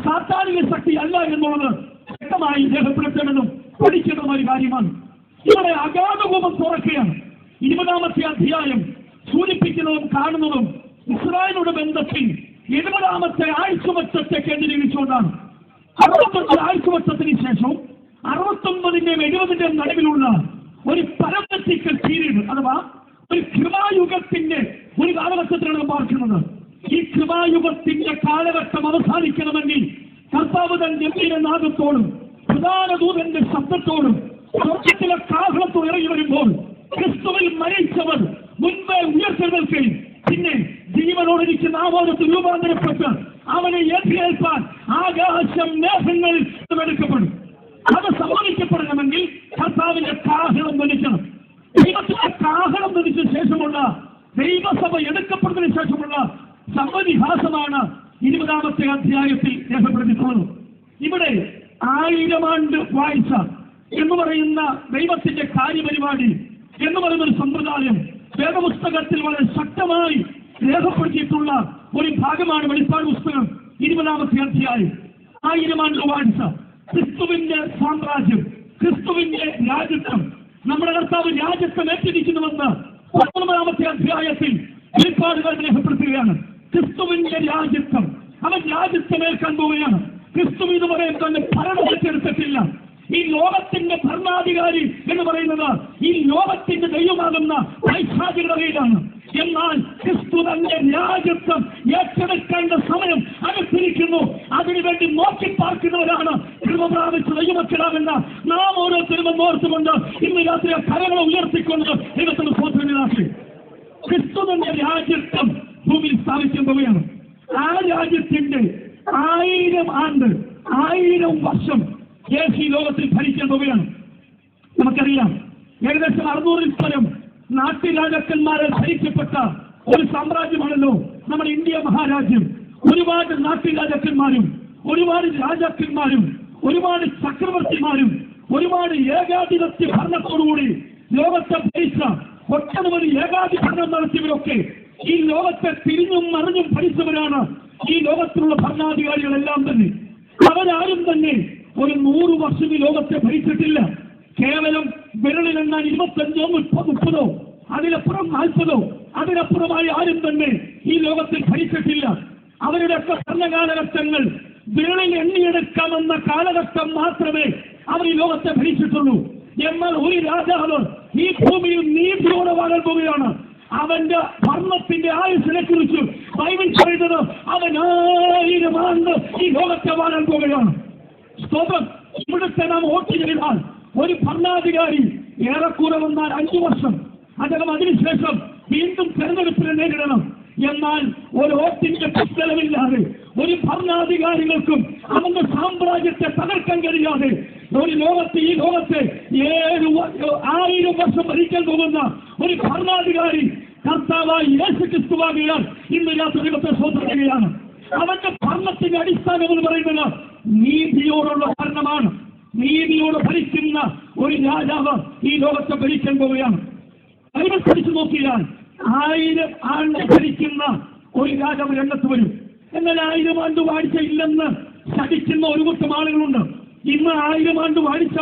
സാത്താനിക ശക്തി അല്ല എന്നുള്ളത് വ്യക്തമായി രേഖപ്പെടുത്തേണ്ടതും പഠിക്കേണ്ടതുമായ കാര്യമാണ്. ഇവിടെ അഗാധകുമം തുറക്കുകയാണ്. 20-ാമത്തെ അധ്യായം സൂചിപ്പിക്കുന്നതും കാണുന്നതും ഇസ്രായേലിന്റെ ബന്ധത്തിൽ 70-ാമത്തെ ആഴ്ചവട്ടത്തെ കേന്ദ്രീകരിച്ചുകൊണ്ടാണ്. 69 ആഴ്ചവട്ടത്തിന് ശേഷം 69-ന്റെയും 70-ന്റെയും നടുവിലുള്ള ഒരു പരമറ്റിക്കൽ പീരീഡ് അഥവാ ഒരു കൃപായുഗത്തിന്റെ ഒരു കാലഘട്ടത്തിലാണ് പാർക്കുന്നത്. ഈ കൃപായുഗത്തിന്റെ കാലഘട്ടം അവസാനിക്കണമെങ്കിൽ കർത്താവ് തന്റെ ഗംഭീരനാദത്തോടും പ്രധാന ദൂതന്റെ ശബ്ദത്തോടും സ്വർഗ്ഗത്തിലെ കാഹളത്തോട് ഇറങ്ങി വരുമ്പോൾ ക്രിസ്തുവിൽ മരിച്ചവർ മുൻപേ ഉയർത്തെഴുന്നേൽക്കുകയും പിന്നെ ജീവനോടിരിക്കുന്ന ആമോദത്തിൽ രൂപാന്തരപ്പെട്ട് അവനെ എതിരേൽപ്പാൻ ആകാശം മേഘങ്ങളിൽ എടുക്കപ്പെടും. അത് സംഭവിക്കപ്പെടണമെങ്കിൽ കർത്താവിന്റെ കാഹളം ധരിക്കണം. ദൈവത്തിന്റെ കാഹളം ധരിച്ച ശേഷമുള്ള ദൈവസഭ എടുക്കപ്പെട്ടതിന് ശേഷമുള്ള സംവദിഹാസമാണ് 20-ാമത്തെ അധ്യായത്തിൽ രേഖപ്പെടുത്തിയിട്ടുള്ളത്. ഇവിടെ 1000 ആണ്ട് വാഴ്ച എന്ന് പറയുന്ന ദൈവത്തിന്റെ കാര്യപരിപാടി എന്ന് പറയുന്ന ഒരു സമ്പ്രദായം വേദപുസ്തകത്തിൽ വളരെ ശക്തമായി രേഖപ്പെടുത്തിയിട്ടുള്ള ഒരു ഭാഗമാണ് വെളിപ്പാട് പുസ്തകം 20-ാമത്തെ അധ്യായം. 1000 ആണ്ട് വാഴ്ച, ക്രിസ്തുവിന്റെ സാമ്രാജ്യം, ക്രിസ്തുവിന്റെ രാജ്യത്വം, നമ്മുടെ കർത്താവ് രാജ്യത്വം ഏറ്റിരിക്കുന്നുവെന്ന് 19-ാമത്തെ അധ്യായത്തിൽ വെളിപ്പാടുകൾ രേഖപ്പെടുത്തുകയാണ്. ക്രിസ്തുവിന്റെ രാജ്യത്വം, അവൻ രാജ്യത്വമേൽക്കാൻ പോവുകയാണ്. ക്രിസ്തു ഇതുവരെ തന്നെ ഭരണം ഏറ്റെടുത്തിട്ടില്ല. ഈ ലോകത്തിന്റെ ഭരണാധികാരി എന്ന് പറയുന്നത് ഈ ലോകത്തിന്റെ ദൈവമാകുന്ന പൈശാചികതയിലാണ്. എന്നാൽ ക്രിസ്തു തന്റെ രാജ്യത്വം ഏറ്റെടുക്കേണ്ട സമയം അടുത്തിരിക്കുന്നു. അതിനുവേണ്ടി നോക്കി പാർക്കുന്നവരാണ് കൃപ പ്രാപിച്ച ദൈവമക്കളാകുന്ന നാം ഓരോരുത്തരും ഓർത്തുകൊണ്ട് ഇന്ന് രാത്രി കരങ്ങളെ ഉയർത്തിക്കൊണ്ട് ദൈവത്തിന് സ്തോത്രമില്ലാതെ ക്രിസ്തു തന്റെ രാജ്യത്വം ഭൂമിയിൽ സ്ഥാപിക്കാൻ പോവുകയാണ്. ആ രാജ്യത്തിന്റെ 1000 ആണ്ട് 1000 വർഷം യേശു ഈ ലോകത്തിൽ ഭരിക്കാൻ പോവുകയാണ്. നമുക്കറിയാം, ഏകദേശം 600-ൽ പരം നാട്ടുരാജാക്കന്മാരെ ഭരിക്കപ്പെട്ട ഒരു സാമ്രാജ്യമാണല്ലോ നമ്മുടെ ഇന്ത്യ മഹാരാജ്യം. ഒരുപാട് നാട്ടുരാജാക്കന്മാരും ഒരുപാട് രാജാക്കന്മാരും ഒരുപാട് ചക്രവർത്തിമാരും ഒരുപാട് ഏകാധിപത്യ ഭരണത്തോടുകൂടി ലോകത്തെ ഭരിച്ച ഒട്ടനവധി ഏകാധിപത്യം നടത്തിയവരൊക്കെ ഈ ലോകത്തെ തിരിഞ്ഞും മറിഞ്ഞും ഭരിച്ചവരാണ് ഈ ലോകത്തിലുള്ള ഭരണാധികാരികളെല്ലാം തന്നെ. അവരാരും തന്നെ ഒരു 100 വർഷം ഈ ലോകത്തെ ഭരിച്ചിട്ടില്ല. കേവലം വിരളിലെണ്ണാൻ 25, 30, അതിനപ്പുറം 40, അതിനപ്പുറമായി ആരും തന്നെ ഈ ലോകത്തിൽ ഭരിച്ചിട്ടില്ല. അവരുടെയൊക്കെ ഭരണകാലഘട്ടങ്ങൾ വിരളിൽ എണ്ണിയെടുക്കാമെന്ന കാലഘട്ടം മാത്രമേ അവർ ഈ ലോകത്തെ ഭരിച്ചിട്ടുള്ളൂ. എന്നാൽ ഒരു രാജാവ് ഈ ഭൂമിയിൽ നീതിയോടെ വാഴാൻ പോവുകയാണ്. അവന്റെ ഭരണത്തിന്റെ ആയുസ്സിനെ കുറിച്ച് ബൈബിൾ പറയുന്നത് അവൻ 1000 ആണ്ട് ഈ ലോകത്തെ വാഴാൻ പോവുകയാണ്. സ്തോത്രം. ഇവിടുത്തെ നാം വോട്ട് ചെയ്താൽ ഒരു ഭരണാധികാരി ഏറെക്കുറെ വന്നാൽ 5 വർഷം അദ്ദേഹം അതിനുശേഷം വീണ്ടും തെരഞ്ഞെടുപ്പിനെ നേരിടണം. എന്നാൽ ഒരു വോട്ടിന്റെ പുസ്തകമില്ലാതെ ഒരു ഭരണാധികാരികൾക്കും അവന്റെ സാമ്രാജ്യത്തെ തകർക്കാൻ കഴിയാതെ ഒരു ലോകത്തെ ഈ ലോകത്തെ 1000 വർഷം ഭരിക്കാൻ പോകുന്ന ഒരു ഭരണാധികാരി കർത്താവായ യേശു ക്രിസ്തുവാകിയാൽ ഇന്ന് രാത്രി ദൈവത്തെ സ്തോത്രിക്കുകയാണ്. അവന്റെ ഭരണത്തിന്റെ അടിസ്ഥാനം എന്ന് പറയുന്നത് നീതിയോടുള്ള ഭരണമാണ്. നീതിയോട് ഭരിക്കുന്ന ഒരു രാജാവ് ഈ ലോകത്തെ ഭരിക്കാൻ പോവുകയാണ്. ബൈബിൾ പഠിച്ചു നോക്കിയാൽ 1000 ആണ്ട് ഭരിക്കുന്ന ഒരു രാജാവ് രംഗത്ത് വരും. എന്നാൽ 1000 ആണ്ട് വാഴ്ച ഇല്ലെന്ന് ശഠിക്കുന്ന ഒരു കൂട്ടം ആളുകളുണ്ട്. ഇന്ന് 1000 ആണ്ട് വാഴ്ച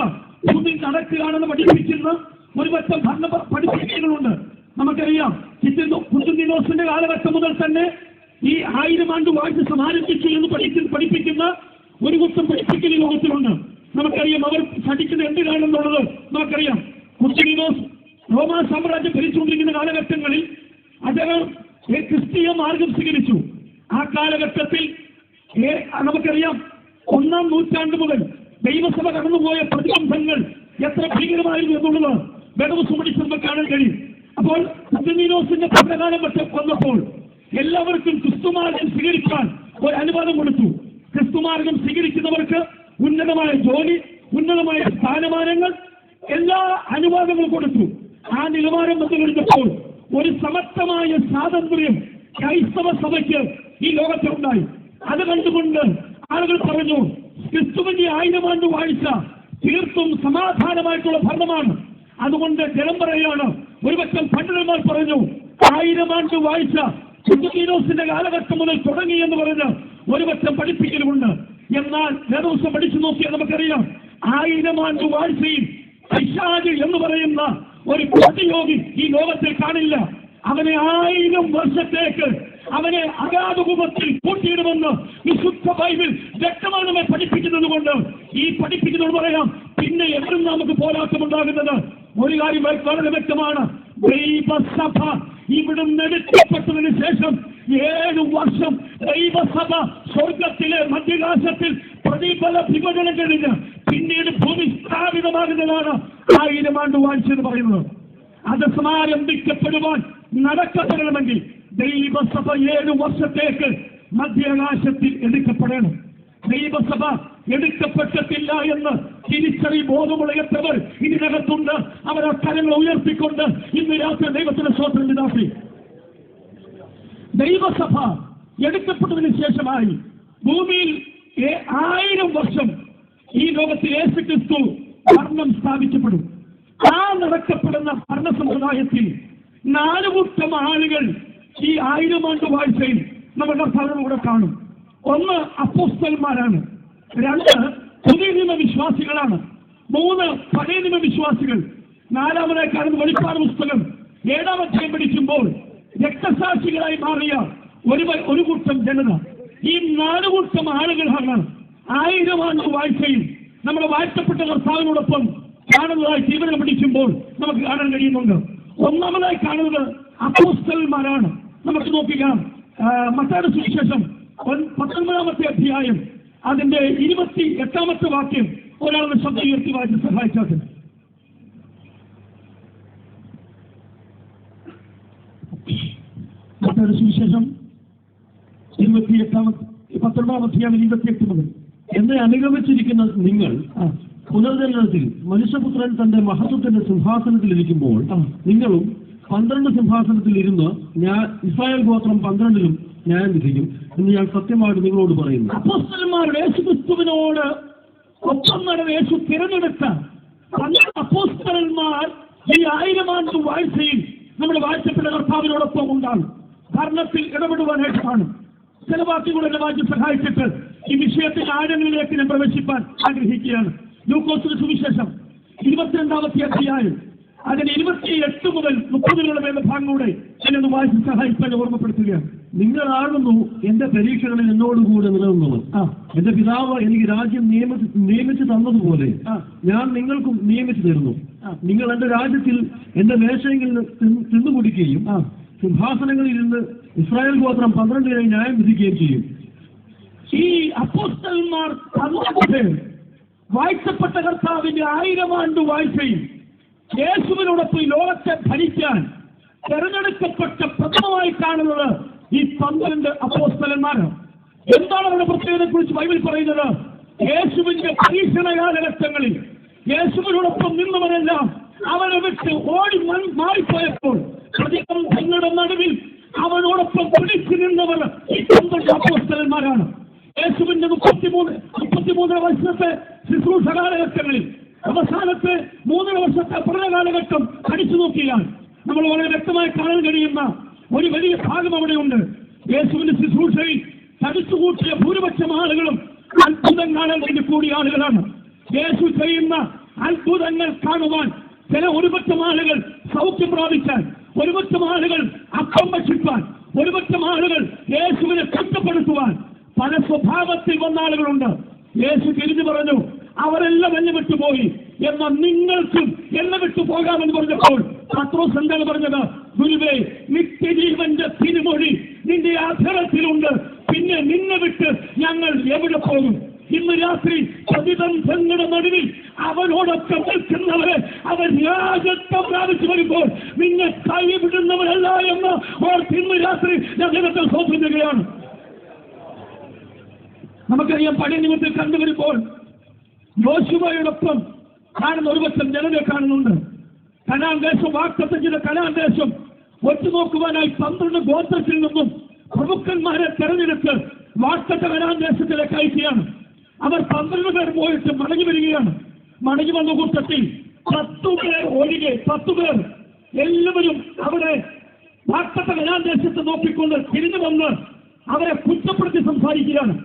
ഭൂമിയിൽ നടക്കുകയാണെന്ന് പഠിപ്പിക്കുന്ന ഒരു പറ്റം ഭരണ പഠിപ്പിക്കലുണ്ട്. നമുക്കറിയാം, കുസ്തുന്തീനോസിന്റെ കാലഘട്ടം മുതൽ തന്നെ ഈ 1000 ആണ്ട് വാഴ്ച സമാരംഭിച്ചു എന്ന് പഠിപ്പിക്കുന്ന ഒരു കൂട്ടം പഠിപ്പിക്കൽ ഈ ലോകത്തിലുണ്ട്. നമുക്കറിയാം, അവർ ശഠിക്കുന്നത് എന്തിനാണെന്നുള്ളത് നമുക്കറിയാം. കുസ്തുന്തീനോസ് റോമാ സാമ്രാജ്യം ഭരിച്ചുകൊണ്ടിരിക്കുന്ന കാലഘട്ടങ്ങളിൽ അദ്ദേഹം ക്രിസ്തീയ മാർഗം സ്വീകരിച്ചു. ആ കാലഘട്ടത്തിൽ നമുക്കറിയാം 1-ാം നൂറ്റാണ്ട് മുതൽ ദൈവസഭ കടന്നുപോയ പ്രതിബന്ധങ്ങൾ എത്ര ഭീകരമായിരുന്നു എന്നുള്ളത് വേദപുസ്തകം പഠിച്ചപ്പോൾ കാണാൻ കഴിയും. അപ്പോൾ കുസ്തുന്തീനോസിന്റെ ഭരണകാലം വന്നപ്പോൾ എല്ലാവർക്കും ക്രിസ്തുമാർഗം സ്വീകരിക്കാൻ ഒരു അനുവാദം കൊടുത്തു. ക്രിസ്തുമാർഗം സ്വീകരിക്കുന്നവർക്ക് ഉന്നതമായ ജോലി, ഉന്നതമായ സ്ഥാനമാനങ്ങൾ, എല്ലാ അനുവാദങ്ങളും കൊടുത്തു. ആ നിലവാരം വന്നുകഴിഞ്ഞപ്പോൾ ഒരു സമർത്ഥമായ സ്വാതന്ത്ര്യം ക്രൈസ്തവ സഭയ്ക്ക് ഈ ലോകത്തിലുണ്ടായി. അത് കണ്ടുകൊണ്ട് ആളുകൾ പറഞ്ഞു, ക്രിസ്തുവിന്റെ 1000 ആണ്ട് വാഴ്ച തീർത്തും സമാധാനമായിട്ടുള്ള ഭരണമാണ്. അതുകൊണ്ട് ജനം പറയുകയാണ്, ഒരുപക്ഷം പണ്ഡിതന്മാർ പറഞ്ഞു 1000 ആണ്ട് വാഴ്ച കുസ്തുന്തീനോസിന്റെ കാലഘട്ടം മുതൽ തുടങ്ങി എന്ന് പറഞ്ഞ് ഒരുപക്ഷം പഠിപ്പിക്കലുമുണ്ട്. എന്നാൽ വേദപുസ്തകം പഠിച്ചു നോക്കിയാൽ നമുക്കറിയാം, 1000 ആണ്ട് വാഴ്ചയിൽ പൈശാച് എന്ന് പറയുന്ന ഒരു പ്രതിയോഗി ഈ ലോകത്തിൽ കാണില്ല. അവനെ 1000 വർഷത്തേക്ക് അവനെ അഗാധകൂപത്തിൽ കൂട്ടിയിടുമെന്ന് വിശുദ്ധ ബൈബിൾ വ്യക്തമായി നമ്മെ പഠിപ്പിക്കുന്നത് കൊണ്ട് ഈ പഠിപ്പിക്കുന്നത് പറയാം. പിന്നെ എവിടും നമുക്ക് പോരാട്ടമുണ്ടാകുന്നത് ഒരു കാര്യം വളരെ വ്യക്തമാണ്. ദൈവസഭ ഇവിടുന്ന് എടുക്കപ്പെട്ടതിന് ശേഷം 7 വർഷം ദൈവസഭ സ്വർഗത്തിലെ മധ്യാകാശത്തിൽ പ്രതിഫല വിഭജനം കഴിഞ്ഞ് പിന്നീട് ഭൂമി സ്ഥാപിതമാകുന്നതാണ് 1000 ആണ്ട് വാഴ്ച എന്ന് പറയുന്നത്. അത് സമാരംഭിക്കപ്പെടുവാൻ നടക്കപ്പെടണമെങ്കിൽ ദൈവസഭ 7 വർഷത്തേക്ക് മധ്യാകാശത്തിൽ എടുക്കപ്പെടണം. ദൈവസഭ എടുക്കപ്പെട്ടിട്ടില്ല എന്ന് തിരിച്ചറി ബോധമുള്ള എത്രവർ ഇതിനകത്തുണ്ട്. അവരെ കരങ്ങൾ ഉയർത്തിക്കൊണ്ട് ഇന്ന് രാത്രി ദൈവത്തിന്റെ സ്തോത്രം വിതാക്കി ദൈവസഭ എടുക്കപ്പെട്ടതിന് ശേഷമായി ഭൂമിയിൽ 1000 വർഷം ഈ ലോകത്തിൽ യേശുക്രിസ്തു ഭരണം സ്ഥാപിക്കപ്പെടും. ആ നടക്കപ്പെടുന്ന ഭരണ സമ്പ്രദായത്തിൽ 4 കൂട്ടം ആളുകൾ ഈ 1000 ആണ്ട് വാഴ്ചയിൽ നമ്മുടെ കർത്താവിനെ കൂടെ കാണും. 1 അപ്പോസ്തലന്മാരാണ്, 2 പുതിയ നിയമ വിശ്വാസികളാണ്, 3 പഴയ നിയമ വിശ്വാസികൾ, 4ാമതായി കാണുന്ന വെളിപ്പാട് പുസ്തകം 7-ാം അധ്യായം പഠിക്കുമ്പോൾ രക്തസാക്ഷികളായി മാറിയ ഒരു കൂട്ടം ജനത. ഈ 4 കൂട്ടം ആളുകളാണ് 1000 ആണ്ട് വാഴ്ചയിൽ നമ്മുടെ വാഴ്ത്തപ്പെട്ട കർത്താവിനോടൊപ്പം കാണുന്നതായി ജീവനം പിടിക്കുമ്പോൾ നമുക്ക് കാണാൻ കഴിയുന്നുണ്ട്. 1ാമതായി കാണുന്നത് അപ്പോസ്തലന്മാരാണ്. നമുക്ക് നോക്കിക്കാം മത്തായിയുടെ സുവിശേഷം 19-ാമത്തെ അധ്യായം അതിന്റെ 28-ാമത്തെ വാക്യം ഒരാളുടെ ശബ്ദം ഉയർത്തി വായിച്ച് സഹായിച്ചാൽ. മത്തായിയുടെ സുവിശേഷം 19-ാം അധ്യായം 28 മുതൽ. എന്നെ അനുഗമിച്ചിരിക്കുന്ന നിങ്ങൾ പുനർജനനത്തിൽ മനുഷ്യപുത്രൻ തന്റെ മഹത്വത്തിന്റെ സിംഹാസനത്തിൽ ഇരിക്കുമ്പോൾ നിങ്ങളും 12 സിംഹാസനത്തിൽ ഇരുന്ന് ഇസ്രായേൽ ഗോത്രം 12-ലും ന്യായം വിധിക്കും എന്ന് ഞാൻ സത്യമായിട്ട് നിങ്ങളോട് പറയുന്നു. അപ്പോസ്തലന്മാരുടെ യേശുക്രിസ്തുവിനോട് ഒപ്പം നടന്ന യേശു തിരഞ്ഞെടുത്ത അപ്പോസ്തലന്മാർ ഈ 1000 ആണ്ട് വാഴ്ചയിൽ നമ്മുടെ വാഴ്ചപ്പെട്ട കർത്താവിനോടൊപ്പം ഉണ്ടാകും. ഭരണത്തിൽ ഇടപെടുവാനായിട്ട് കാണും. ചില വാക്കുകൾ എന്നെ വായിച്ച് സഹായിച്ചിട്ട് ഈ വിഷയത്തിന്റെ ആഴങ്ങളിലേക്ക് ഞാൻ പ്രവേശിപ്പാൻ ആഗ്രഹിക്കുകയാണ്. ലൂക്കോസിന്റെ സുവിശേഷം 22-ാമത്തെ അധ്യായം അതിന് 28 മുതൽ 30 വരെയുള്ള ഭാഗങ്ങളുടെ എന്നെ വായിച്ച് സഹായിക്കാൻ ഓർമ്മപ്പെടുത്തുകയാണ്. നിങ്ങളാകുന്നു എന്റെ പരീക്ഷകളിൽ എന്നോടുകൂടെ നിലനിന്നവർ. എന്റെ പിതാവ് എനിക്ക് രാജ്യം നിയമിച്ചു തന്നതുപോലെ ഞാൻ നിങ്ങൾക്കും നിയമിച്ചു തരുന്നു. നിങ്ങൾ എന്റെ രാജ്യത്തിൽ എന്റെ മേശയിൽ തിന്നുകുടിക്കുകയും സിംഹാസനങ്ങളിൽ ഇരുന്ന് ഇസ്രായേൽ ഗോത്രം 12 ന്യായം വിധിക്കുകയും ചെയ്യും. ഈ അപ്പോസ്തലന്മാർ 12 പേർ വാഴ്ത്തപ്പെട്ട കർത്താവിന്റെ 1000 ആണ്ട് വാഴ്ചയിൽ യേശുവിനോടൊപ്പം ഈ ലോകത്തെ ഭരിക്കാൻ തെരഞ്ഞെടുക്കപ്പെട്ട പ്രഥമമായി കാണുന്നത് ഈ 12 അപ്പോസ്തലന്മാരാണ്. എന്താണ് അവരുടെ പ്രത്യേകതയെ കുറിച്ച് ബൈബിൾ പറയുന്നത്? യേശുവിന്റെ പരീക്ഷണ കാലഘട്ടങ്ങളിൽ യേശുവിനോടൊപ്പം നിന്നവരെല്ലാം അവനെ വിട്ട് ഓടി മാറിപ്പോയപ്പോൾ പ്രതിബന്ധങ്ങളുടെ നടുവിൽ അവനോടൊപ്പം പിടിച്ചു നിന്നവർ ഈ 12 അപ്പോസ്തലന്മാരാണ്. യേശുവിന്റെ 33 വർഷത്തെ ശുശ്രൂഷ കാലഘട്ടങ്ങളിൽ അവസാനത്തെ 3 വർഷത്തെ പഠന കാലഘട്ടം പഠിച്ചു നോക്കിയാൽ നമ്മൾ വളരെ വ്യക്തമായി കാണാൻ കഴിയുന്ന ഒരു വലിയ ഭാഗം അവിടെയുണ്ട്. യേശുവിന്റെ ശുശ്രൂഷയിൽ തടിച്ചുകൂട്ടിയ ഭൂരിപക്ഷം ആളുകളും അത്ഭുതം കാണാൻ വേണ്ടി കൂടിയ ആളുകളാണ്. യേശു ചെയ്യുന്ന അത്ഭുതങ്ങൾ കാണുവാൻ ഒരുപറ്റം ആളുകൾ സൗഖ്യം പ്രാപിച്ചാൽ, ഒരുപറ്റം ആളുകൾ അപ്പം ഭക്ഷിപ്പാൻ, ഒരുപറ്റം ആളുകൾ യേശുവിനെ കുറ്റപ്പെടുത്തുവാൻ പല സ്വഭാവത്തിൽ വന്ന ആളുകളുണ്ട്. യേശു തിരിഞ്ഞു പറഞ്ഞു, അവരെല്ലാം എന്നെ വിട്ടുപോയി, എന്നാൽ നിങ്ങൾക്കും എന്നെ വിട്ടു പോകാമെന്ന് പറഞ്ഞപ്പോൾ പത്രോസ് എന്താണ് പറഞ്ഞത്? ഗുരുവേ, നിത്യജീവന്റെ തിരുമൊഴി നിന്റെ അധരത്തിലുണ്ട്, പിന്നെ നിന്നെ വിട്ട് ഞങ്ങൾ എവിടെ പോകും? ഇന്ന് രാത്രി പ്രതിബന്ധങ്ങളുടെ നടുവിൽ അവനോടൊപ്പം നിൽക്കുന്നവരെ അവർ രാജത്വം പ്രാപിച്ചു വരുമ്പോൾ നിന്നെ കൈവിടുന്നവരല്ല എന്ന് ഓർത്ത് ഇന്ന് രാത്രി ഞാൻ ദൈവത്തെ സ്തോത്രിക്കുകയാണ്. നമുക്കറിയാം, പഴയ നിയമത്തിൽ കണ്ടുവരുമ്പോൾ യോശുവയോടൊപ്പം കാണുന്ന ഒരുപറ്റം ജനതയെ കാണുന്നുണ്ട്. കനാൻ ദേശം, വാഗ്ദത്തം ചെയ്ത കനാൻ ദേശം ഒറ്റുനോക്കുവാനായി 12 ഗോത്രത്തിൽ നിന്നും പ്രമുഖന്മാരെ തെരഞ്ഞെടുത്ത് വാഗ്ദത്ത കനാൻ ദേശത്തിലേക്ക് അയക്കുകയാണ്. അവർ 12 പേർ പോയിട്ട് മടങ്ങി വരികയാണ്. മടങ്ങി വന്ന കൂട്ടത്തിൽ 10 പേർ ഒഴികെ 10 പേർ എല്ലാവരും അവിടെ വാഗ്ദത്ത കനാൻ ദേശത്ത് നോക്കിക്കൊണ്ട് തിരിഞ്ഞു വന്ന് അവരെ കുറ്റപ്പെടുത്തി സംസാരിക്കുകയാണ്.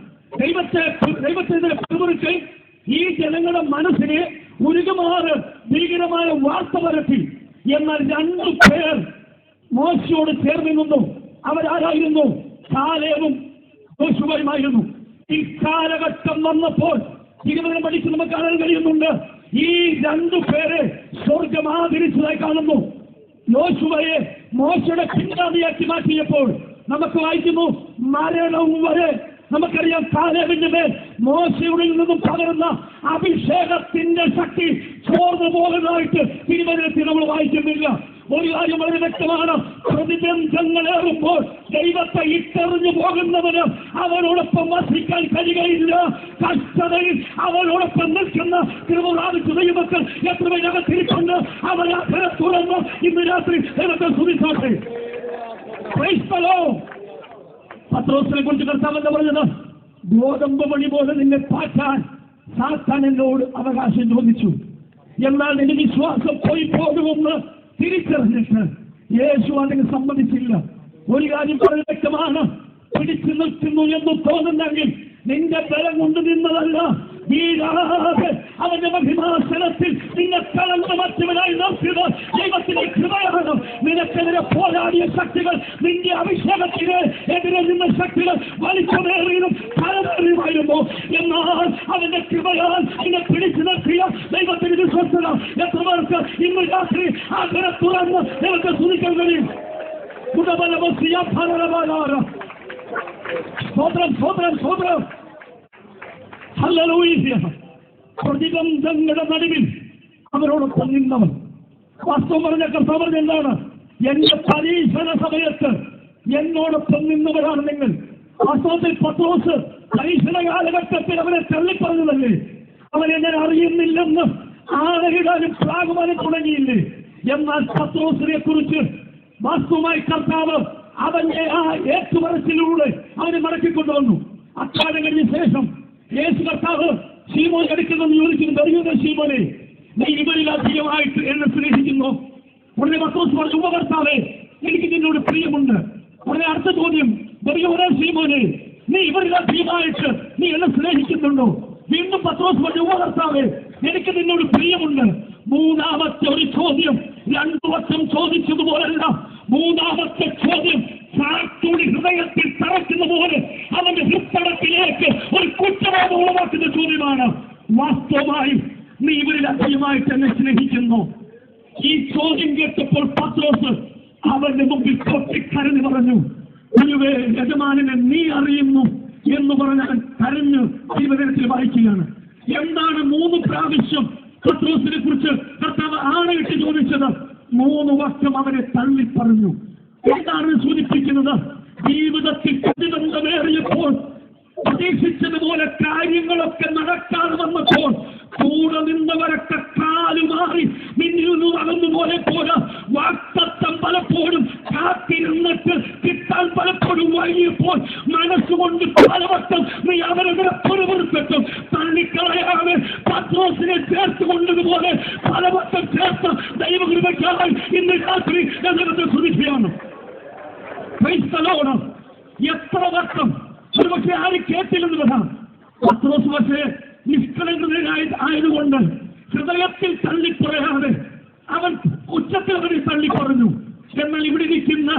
ദൈവത്തെ പിന്തുണച്ച് ഈ ജനങ്ങളുടെ മനസ്സിനെ ഉരുകുമാറ് ഭീകരമായ വാർത്ത പരത്തി. എന്നാൽ 2 പേർ മോശയോട് ചേർന്ന് നിന്നു. അവരാരായിരുന്നു? കാലേബും യോശുവയുമായിരുന്നു. ഈ കാലഘട്ടം വന്നപ്പോൾ 20 പഠിച്ച് നമുക്ക് കാണാൻ കഴിയുന്നുണ്ട്. ഈ 2 പേരെ സ്വർഗം ആദരിച്ചതായി കാണുന്നു. യോശുവയെ മോശയുടെ പിൻഗാമിയാക്കി മാറ്റിയപ്പോൾ നമുക്ക് വായിക്കുന്നു, മരണം വരെ നമുക്കറിയാം കാലേബിന്റെ മേൽ മോശയുടെ നിന്നും പകരുന്ന അഭിഷേകത്തിന്റെ ശക്തി ചോർന്നു പോകുന്നതായിട്ട് തിരുവചനത്തിൽ നമ്മൾ വായിക്കുന്നില്ല. ഒരു കാര്യം വളരെ വ്യക്തമാണ്, പ്രതിബന്ധങ്ങളേറുമ്പോൾ ദൈവത്തെ ഇട്ടെറിഞ്ഞു പോകുന്നവന് അവനോടൊപ്പം വസിക്കാൻ കഴിയുകയില്ല. കഷ്ടതയിൽ അവനോടൊപ്പം നിൽക്കുന്ന തിരുവനാമത്തിൽ ദൈവമക്കൾ എത്ര പേരകത്തിരിക്കുന്നു. അവൻ അധരം തുറന്ന് ഇന്ന് രാത്രി ദൈവത്തെ സ്തുതിച്ചോട്ടെ. പത്രോസിനെ കുറിച്ച് കർത്താവ് എന്താ പറഞ്ഞത്? ഗോതമ്പ് മണി പോലെ നിന്നെ പാറ്റാൻ സാത്താൻ എന്നോട് അവകാശം ചോദിച്ചു, എന്നാൽ നിന്റെ വിശ്വാസം പോയി പോകുമെന്ന് തിരിച്ചറിഞ്ഞിട്ട് യേശു അതിന് സമ്മതിച്ചില്ല. ഒരു കാര്യം വളരെ വ്യക്തമാണ്, പിടിച്ചു നിൽക്കുന്നു എന്ന് തോന്നുന്നെങ്കിൽ നിന്റെ ബലം കൊണ്ട് നിന്നതല്ല, വീഴാതെ അവന്റെ മഹിമാസനത്തിൽ നിന്നെ കളങ്കമറ്റവനായി നിർത്തിയത് ദൈവത്തിന്റെ കൃപയാണ്. നിനക്കെതിരെ പോരാടിയ ശക്തികൾ, നിന്റെ അഭിഷേകത്തിന് എതിരെ നിന്ന ശക്തികൾ വലിച്ചതേറിയതും പലതേറിയുമായിരുന്നു. എന്നാൽ അവന്റെ കൃപയാൽ നിന്നെ പിടിച്ചു നിർത്തിയ ദൈവത്തിന്റെ വിശ്വസ്തത എത്ര പേർക്ക് ഇന്ന് രാത്രി ആ ഘരം തുറന്ന് നിങ്ങൾക്ക് സ്തുതിക്കാൻ കഴിയും? സ്തോത്രം, സ്തോത്രം, സ്തോത്രം. ഹല്ലേലൂയ. പ്രതിബന്ധങ്ങളുടെ നടുവിൽ അവരോടൊപ്പം നിന്നവൻ. വാസ്തവം പറഞ്ഞ കർത്താവ് പറഞ്ഞ എന്താണ്? എന്റെ പരീക്ഷണ സമയത്ത് എന്നോടൊപ്പം നിന്നവരാണ് നിങ്ങൾ. വാസ്തവത്തിൽ പത്രോസ് പരീക്ഷണ കാലഘട്ടത്തിൽ അവനെ തള്ളിപ്പറഞ്ഞതല്ലേ? അവൻ എന്നെ അറിയുന്നില്ലെന്ന് ആണയിടാനും പ്രാഗുവാനും തുടങ്ങിയില്ലേ? എന്നാൽ പത്രോസിനെ കുറിച്ച് വാസ്തവമായി കർത്താവ് അവന്റെ ആ ഏറ്റുപറച്ചിലൂടെ അവനെ മടക്കിക്കൊണ്ടുവന്നു. അക്കാലം കഴിഞ്ഞ ശേഷം യേശു കർത്താവ് ശീമോൻ അടുക്കലെന്ന് ചോദിക്കുന്നു, ബർയോനെ ശീമോനെ, നീ ഇവരിൽ അധികമായിട്ട് എന്നെ സ്നേഹിക്കുന്നു? ഉടനെ പത്രോസ് പറഞ്ഞു, ഉപകർത്താവേ, എനിക്ക് നിന്നോട് പ്രിയമുണ്ട്. ഉടനെ അടുത്ത ചോദ്യം, ബർയോനെ ശീമോനെ, നീ ഇവരിൽ അധികമായിട്ട് നീ എന്നെ സ്നേഹിക്കുന്നുണ്ടോ? വീണ്ടും പത്രോസ് പറഞ്ഞു, ഉപകർത്താവേ, എനിക്ക് നിന്നോട് പ്രിയമുണ്ട്. മൂന്നാമത്തെ ഒരു ചോദ്യം 2 വർഷം ചോദിച്ചതുപോലല്ല. മൂന്നാമത്തെ ചോദ്യം ചാട്ടൂടി ഹൃദയത്തിൽ തറയ്ക്കുന്ന പോലെ അവന്റെ ഹൃദയത്തിലേക്ക് ഒരു കുറ്റബോധം ഉളവാക്കുന്ന ചോദ്യമാണ്. വാസ്തവമായും നീ ഇവരിൽ അധികമായിട്ട് എന്നെ സ്നേഹിക്കുന്നു? ഈ ചോദ്യം കേട്ടപ്പോൾ പത്രോസ് അവന്റെ മുമ്പിൽ പൊട്ടിക്കരഞ്ഞു പറഞ്ഞു, ഗുരുവേ, യജമാനനെ നീ അറിയുന്നു എന്ന് പറഞ്ഞാൽ കരഞ്ഞ് തിരുവചനത്തിൽ വായിക്കുകയാണ്. എന്താണ് 3 പ്രാവശ്യം പത്രോസിനെ കുറിച്ച് കർത്താവ് ആണയിട്ട് ചോദിച്ചത്? 3 വർഷം അവനെ തള്ളിപ്പറഞ്ഞു. എന്താണ് സൂചിപ്പിക്കുന്നത്? ജീവിതത്തിൽ പ്രതിബന്ധമേറിയപ്പോൾ, പ്രതീക്ഷിച്ചതുപോലെ കാര്യങ്ങളൊക്കെ നടക്കാതെ വന്നപ്പോൾ കൂടെ നിന്നവരൊക്കെ കാലുമാറി നിന്നിൽ നിന്ന് അകന്നു പോലെ പോലെ വാക്തത്വം പലപ്പോഴും കാത്തിരുന്നിട്ട് കിട്ടാൻ പലപ്പോഴും വൈകിയപ്പോൾ മനസ്സുകൊണ്ട് പലവട്ടം നീ അവരുടെ പുറപ്പെടുത്തും തള്ളിക്കളയാതെ പത്രോസിനെ ചേർത്ത് കൊണ്ടതുപോലെ പലവട്ടം ചേർത്ത് ദൈവകൃപയ്ക്കായി ഇന്ന് രാത്രി ഞങ്ങളുടെ ശ്രദ്ധിക്കുകയാണ്. എത്ര വട്ടം ഒരുപക്ഷെ ആരും കേട്ടില്ലെന്നുള്ളതാണ്. പത്രോസ് പക്ഷേ നിഷ്കളങ്കനായതുകൊണ്ട് ഹൃദയത്തിൽ തള്ളിപ്പറയാതെ അവൻ ഉച്ചത്തിൽ അവരെ തള്ളിപ്പറഞ്ഞു. എന്നാൽ ഇവിടെ ഇരിക്കുന്ന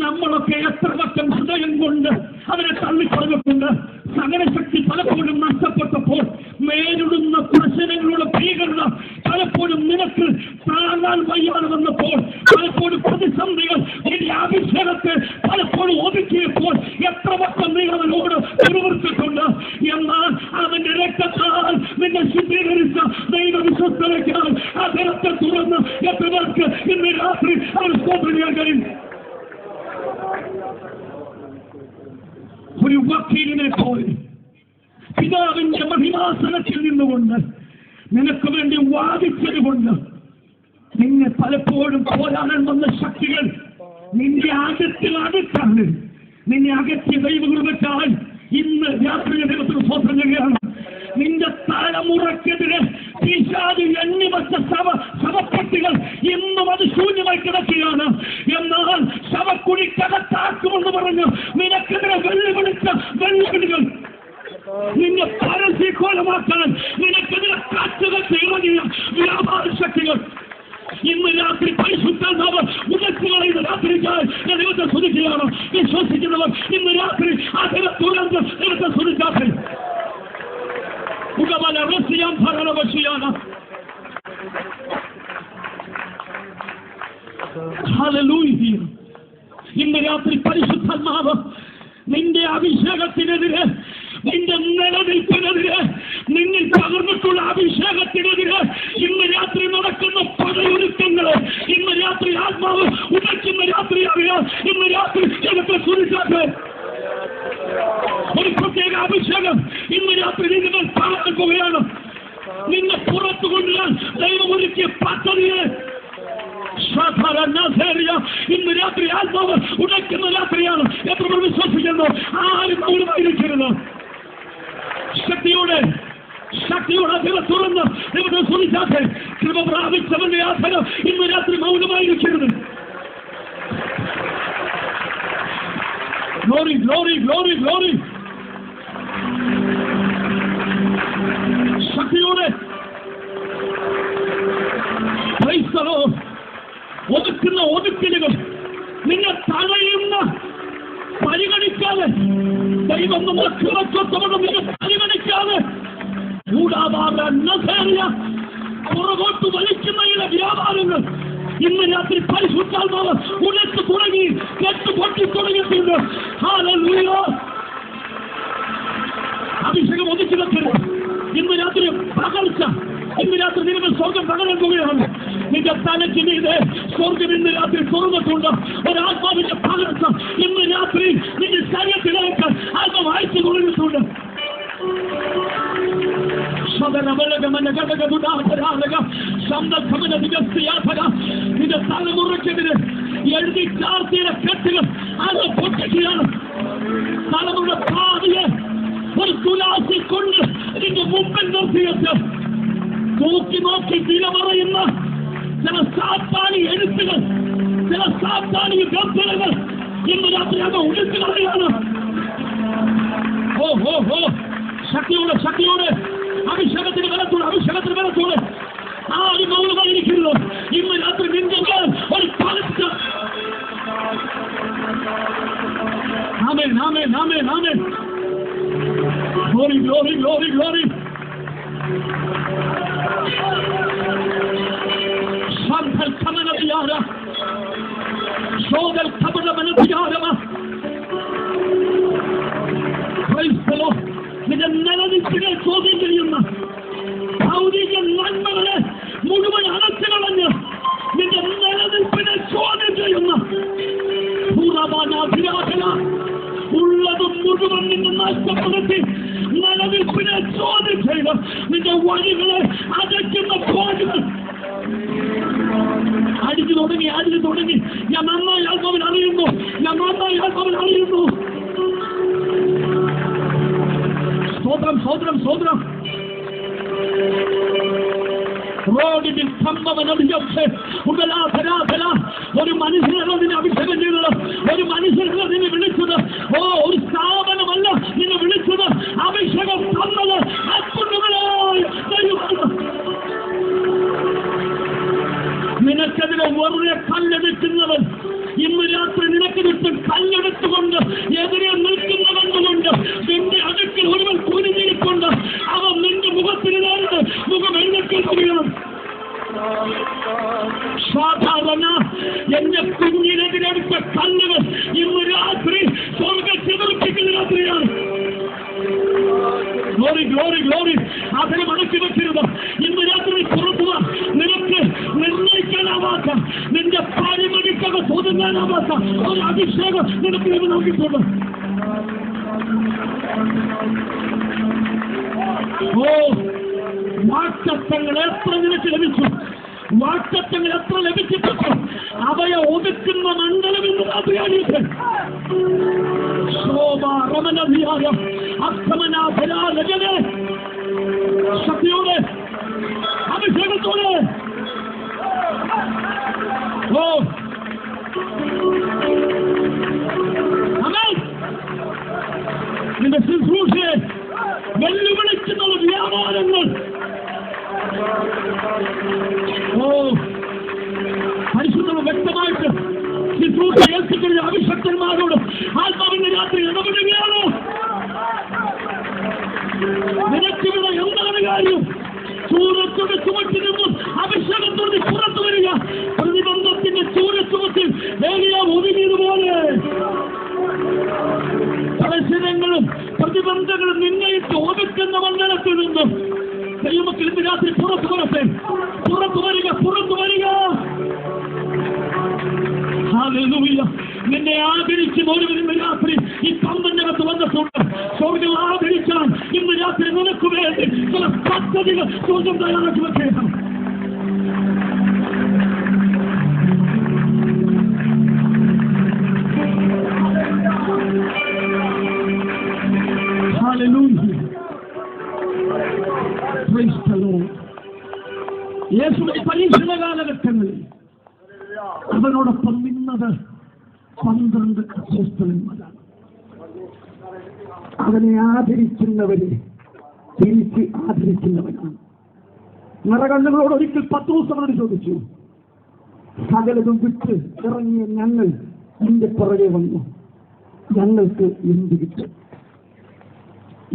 നമ്മളൊക്കെ എത്ര വട്ടം ഹൃദയം കൊണ്ട് അവരെ തള്ളിപ്പറഞ്ഞിട്ടുണ്ട്. സഹനശക്തി പലപ്പോഴും നഷ്ടപ്പെട്ടപ്പോൾ, നേരിടുന്ന പ്രശ്നങ്ങളുടെ ഭീകരത പലപ്പോഴും നിനക്ക് താങ്ങാൻ വയ്യാതെ വന്നപ്പോൾ, പലപ്പോഴും പ്രതിസന്ധികൾ നിന്റെ അഭിഷേകത്തെ പലപ്പോഴും ഒതുക്കിയപ്പോൾ എത്ര വട്ടം നീ അവനോട് പ്രവർത്തിച്ചിട്ടുണ്ട്. എന്നാൽ അവന്റെ രക്തത്താൽ നിന്നെ ശുദ്ധീകരിച്ച ദൈവവിശ്വസ്തതയ്ക്കാൽ ആ ധനത്തെ തുറന്ന് എത്ര പേർക്ക് ഇന്ന് രാത്രി അവർ സ്തോത്രം ചെയ്യാൻ കഴിയും? ഒരു വക്കീലിനെ പോലെ പിതാവിന്റെ മഹിമാസനത്തിൽ നിന്നുകൊണ്ട് നിനക്ക് വേണ്ടി വാദിച്ചതുകൊണ്ട് നിന്നെ പലപ്പോഴും പോരാടാൻ വന്ന ശക്തികൾ നിന്റെ അകത്തിൽ അടുത്താണ്. നിന്നെ അകറ്റിയ ദൈവകൃപയ്ക്കായി ഇന്ന് രാത്രി ദൈവത്തിന് സ്തോത്രം ചെയ്യുകയാണ്. നിന്റെ തലമുറക്കെതിരെ പിശാച് എണ്ണിവച്ച ശവപ്പെട്ടികൾ ഇന്നും അത് ശൂന്യമായി കിടക്കുകയാണ്. എന്നാൽ ശവക്കുഴിക്കകത്താക്കുമെന്ന് പറഞ്ഞ് നിനക്കെതിരെ വെല്ലുവിളിച്ച വെല്ലുവിളികൾ നിന്നെ പരസ്യക്കോലമാക്കാൻ നിനക്കെതിരെ കാറ്റുകൾ ചെയ്യുന്ന വ്യാപാര ശക്തികൾ ഇന്ന് രാത്രി പരിശുദ്ധാത്മാവ് ഉദച്ചുകളെ രാത്രിക്കായി ദൈവത്തെ സ്തുതിക്കുകയാണ്. വിശ്വസിക്കുന്നവർ ഇന്ന് രാത്രി അതിനെ തുറന്ന് ദൈവത്തെ സ്തുതിക്കാതെ ഇന്ന് രാത്രി പരിശുദ്ധാത്മാവ് നിന്റെ അഭിഷേകത്തിനെതിരെ, നിന്റെ നിലനിൽപ്പിനെതിരെ, നിന്നിൽ പകർന്നിട്ടുള്ള അഭിഷേകത്തിനെതിരെ ഇന്ന് രാത്രി നടക്കുന്ന പടയൊരുക്കങ്ങളെ ഇന്ന് രാത്രി ആത്മാവ് ഉടയ്ക്കുന്ന രാത്രി അറിയാം. ഇന്ന് രാത്രി ജനത്തെ സുരക്ഷിക്കാതെ ഒരു പ്രത്യേക അഭിഷേകം ഇന്ന് രാത്രി നിങ്ങൾ കാണാൻ പോവുകയാണ്. നിന്നെ പുറത്തു കൊണ്ടുവരാൻ ദൈവം ഒരുക്കിയ പദ്ധതിയെ ഇന്ന് രാത്രി ആത്മാവ് ഉടയ്ക്കുന്ന രാത്രിയാണ്. എത്ര പേർ വിശ്വസിക്കുന്നു? ആരും മൗനമായിരിക്കരുത്. ശക്തിയോടെ ദൈവം തുറന്ന് ദൈവത്തെ സ്തുതിച്ചാട്ടെ. കൃപ പ്രാപിച്ചവന്റെ യാത്ര ഇന്ന് രാത്രി മൗനമായിരിക്കരുത്. Glory glory glory glory. ശക്തിയോടെ ഒതുക്കലുകൾ നിന്നെ തടയുന്ന പരിഗണിക്കാതെ ദൈവം നമ്മുടെ കൃപത്വത്തോടെ നിങ്ങൾ പരിഗണിക്കാതെ പുറകോട്ട് വലിക്കുന്നതിലെ വ്യാപാരങ്ങൾ ഇന്ന് രാത്രി പരിശുദ്ധാത്മാവ് ഉടച്ചു തുടങ്ങി, കെട്ട് പൊട്ടി തുടങ്ങിയിട്ടുണ്ട്. ഹല്ലേലൂയ. അഭിഷേകം ഒതുക്കി വെക്കരുത്. ഇന്ന് രാത്രി പകർച്ച, ഇന്ന് രാത്രി നിങ്ങൾ സ്വർഗം പകരാൻ പോവുകയാണ്. നിന്റെ തലയ്ക്ക് മീതെ സ്വർഗം ഇന്ന് രാത്രി തുറന്നിട്ടുണ്ട്. ഒരാത്മാവിന്റെ പകർച്ച ഇന്ന് രാത്രി നിന്റെ ശരീരത്തിലേക്ക് ആത്മാവ് അയച്ചു തുടങ്ങിയിട്ടുണ്ട്. നിന്റെ തലമുറയ്ക്കെതിരെ എഴുതി ചാർത്തിയുടെ കെട്ടുകൾ അത് പൊട്ടിക്കുകയാണ്. തലമുറ ഭാവിയെ ഒരു തുലാസിൽ കൊണ്ട് നിന്റെ മുമ്പിൽ നിർത്തിയിട്ട് നോക്കി നോക്കി വില പറയുന്ന ചില സാത്താനി എഴുത്തുകൾ, ചില സാത്താനി ഗന്ധനകൾ ഇന്ന് രാത്രി അത് ഒഴിച്ചു കളയാണ്. ശക്തിയോടെ അഭിഷേകത്തിന് ബലത്തോടെ ആരും മൗനമായിരിക്കുന്നു. ഇന്ന് രാത്രി നിന്റെ ഒരു പകർച്ച. ആമേൻ ആമേൻ ആമേൻ ആമേൻ. Glory glory glory glory. നിന്റെ നിലനിൽപ്പിനെ ചോദ്യം ചെയ്യുന്ന ഭൗതിക നന്മകളെ മുഴുവൻ അടച്ചു കളഞ്ഞ് നിന്റെ നിലനിൽപ്പിനെ ചോദ്യം ചെയ്യുന്ന ഉള്ളതും മുഴുവൻ നിന്ന് നഷ്ടപ്പെടുത്തി നിലനിൽപ്പിനെ ചോദ്യം ചെയ്ത് നിന്റെ വഴികളെ അടയ്ക്കുന്ന പോലുകൾ അടിച്ചു തുടങ്ങി. ഞാൻ നന്നായി ആത്മാവിൽ അറിയുന്നു. സ്തോത്രം. റോഡിൽ സംഭവനടിയൊക്കെ ഒരു മനുഷ്യനല്ല നിന്നെ അഭിഷേകം ചെയ്തത്, ഒരു മനുഷ്യനല്ല നിന്നെ വിളിച്ചത്, ഒരു സ്ഥാപനമല്ല നിന്നെ വിളിച്ചത്. അഭിഷേകം തന്നത് അത്ഭുതങ്ങളായ ദൈവമാണ്. നിനക്കെതിരെ വെറുതെ കല്ലെടുക്കുന്നവൻ ഇന്ന് രാത്രി നിനക്ക് ചുറ്റും കല്ലെടുത്തുകൊണ്ട് എതിരെ നിൽക്കുന്നവന്നുകൊണ്ട് നിന്റെ അടുക്കൽ ഒരുവൻ കുനിഞ്ഞിരിപ്പുണ്ട്. അവൻ നിന്റെ മുഖത്തിന് നേരിട്ട് മുഖം എഴുന്നേൽക്കുകയാണ്. സാധാരണ എന്റെ കുഞ്ഞിനെതിരെടുത്ത കല്ലുകൾ ഇന്ന് രാത്രി സ്വർഗ്ഗത്തിലുള്ള രാത്രിയാണ്. ഗ്ലോറി. അതിനെ മടക്കി വെക്കരുത്. ഇന്ന് രാത്രി പുറത്തുക. നിനക്ക് നിർണ്ണയിക്കാനാവാത്ത, നിന്റെ പരിമണിക്കക ഒതുങ്ങാനാവാത്ത ഒരു അഭിഷേകം നിനക്ക് ഇത് നൽകിയിട്ടുണ്ട്. വാക്തത്വങ്ങൾ എത്ര നിനക്ക് ലഭിച്ചു, വാക്തത്വങ്ങൾ എത്ര ലഭിച്ചിട്ടുണ്ട്. അവയെ ഒതുക്കുന്ന മണ്ഡലം എന്ന് രാത്രിയാണിട്ട് ശക്തിയോടെ അഭിഷേകത്തോടെ നിന്റെ ശുശ്രൂഷയെ വെല്ലുവിളിക്കുന്ന വ്യാപാരങ്ങൾ പരിശുദ്ധം വ്യക്തമായിട്ട് ശുശ്രൂഷ ഏൽപ്പിക്കുന്ന അഭിഷക്തന്മാരോട് ആത്മാവിന്റെ രാത്രി ഇടപെടുകയാണോ? നിനക്കിവിടെ എന്താണ് കാര്യം? ചൂരത്തോടെ ചുമട്ടി നിന്നും അഭിഷേകത്തോടെ പുറത്തു വരിക. പ്രതിബന്ധത്തിന്റെ ചൂരച്ചുമത്തിൽ വേഗം ഒതുങ്ങിയതുപോലെ പ്രശ്നങ്ങളും പ്രതിബന്ധങ്ങളും നിന്നയിട്ട് ഒതുക്കുന്ന മണ്ഡലത്തിൽ നിന്നും ദൈവമക്കൾ ഇന്ന് രാത്രി പുറത്തു വരിക. ഹല്ലേലൂയ. നിന്നെ ആദരിക്കും ഒരുവൻ ഇന്ന് രാത്രി ഈ പന്തനകത്ത് വന്നിട്ടുണ്ട്. സ്വർഗ്ഗം ആദരിക്കാൻ ഇന്ന് രാത്രി നിനക്ക് വേണ്ടി ചില പദ്ധതികൾ സ്വർഗ്ഗം തയ്യാറാക്കി വെക്കണം. Hallelujah. Praise the Lord. യേശുവിന്റെ പരീക്ഷണ കാലഘട്ടങ്ങളിൽ അവനോടൊപ്പം നിന്നത് 12 അപ്പോസ്തലന്മാരാണ്. അവനെ ആദരിക്കുന്നവരെ തിരിച്ച് ആദരിക്കുന്നവനാണ്. നിറകണ്ണുകളോട് ഒരിക്കൽ പത്രോസ് അവരോട് ചോദിച്ചു, സകലതും വിട്ട് ഇറങ്ങിയ ഞങ്ങൾ നിന്റെ പുറകെ വന്നു, ഞങ്ങൾക്ക് എന്ത് കിട്ടും?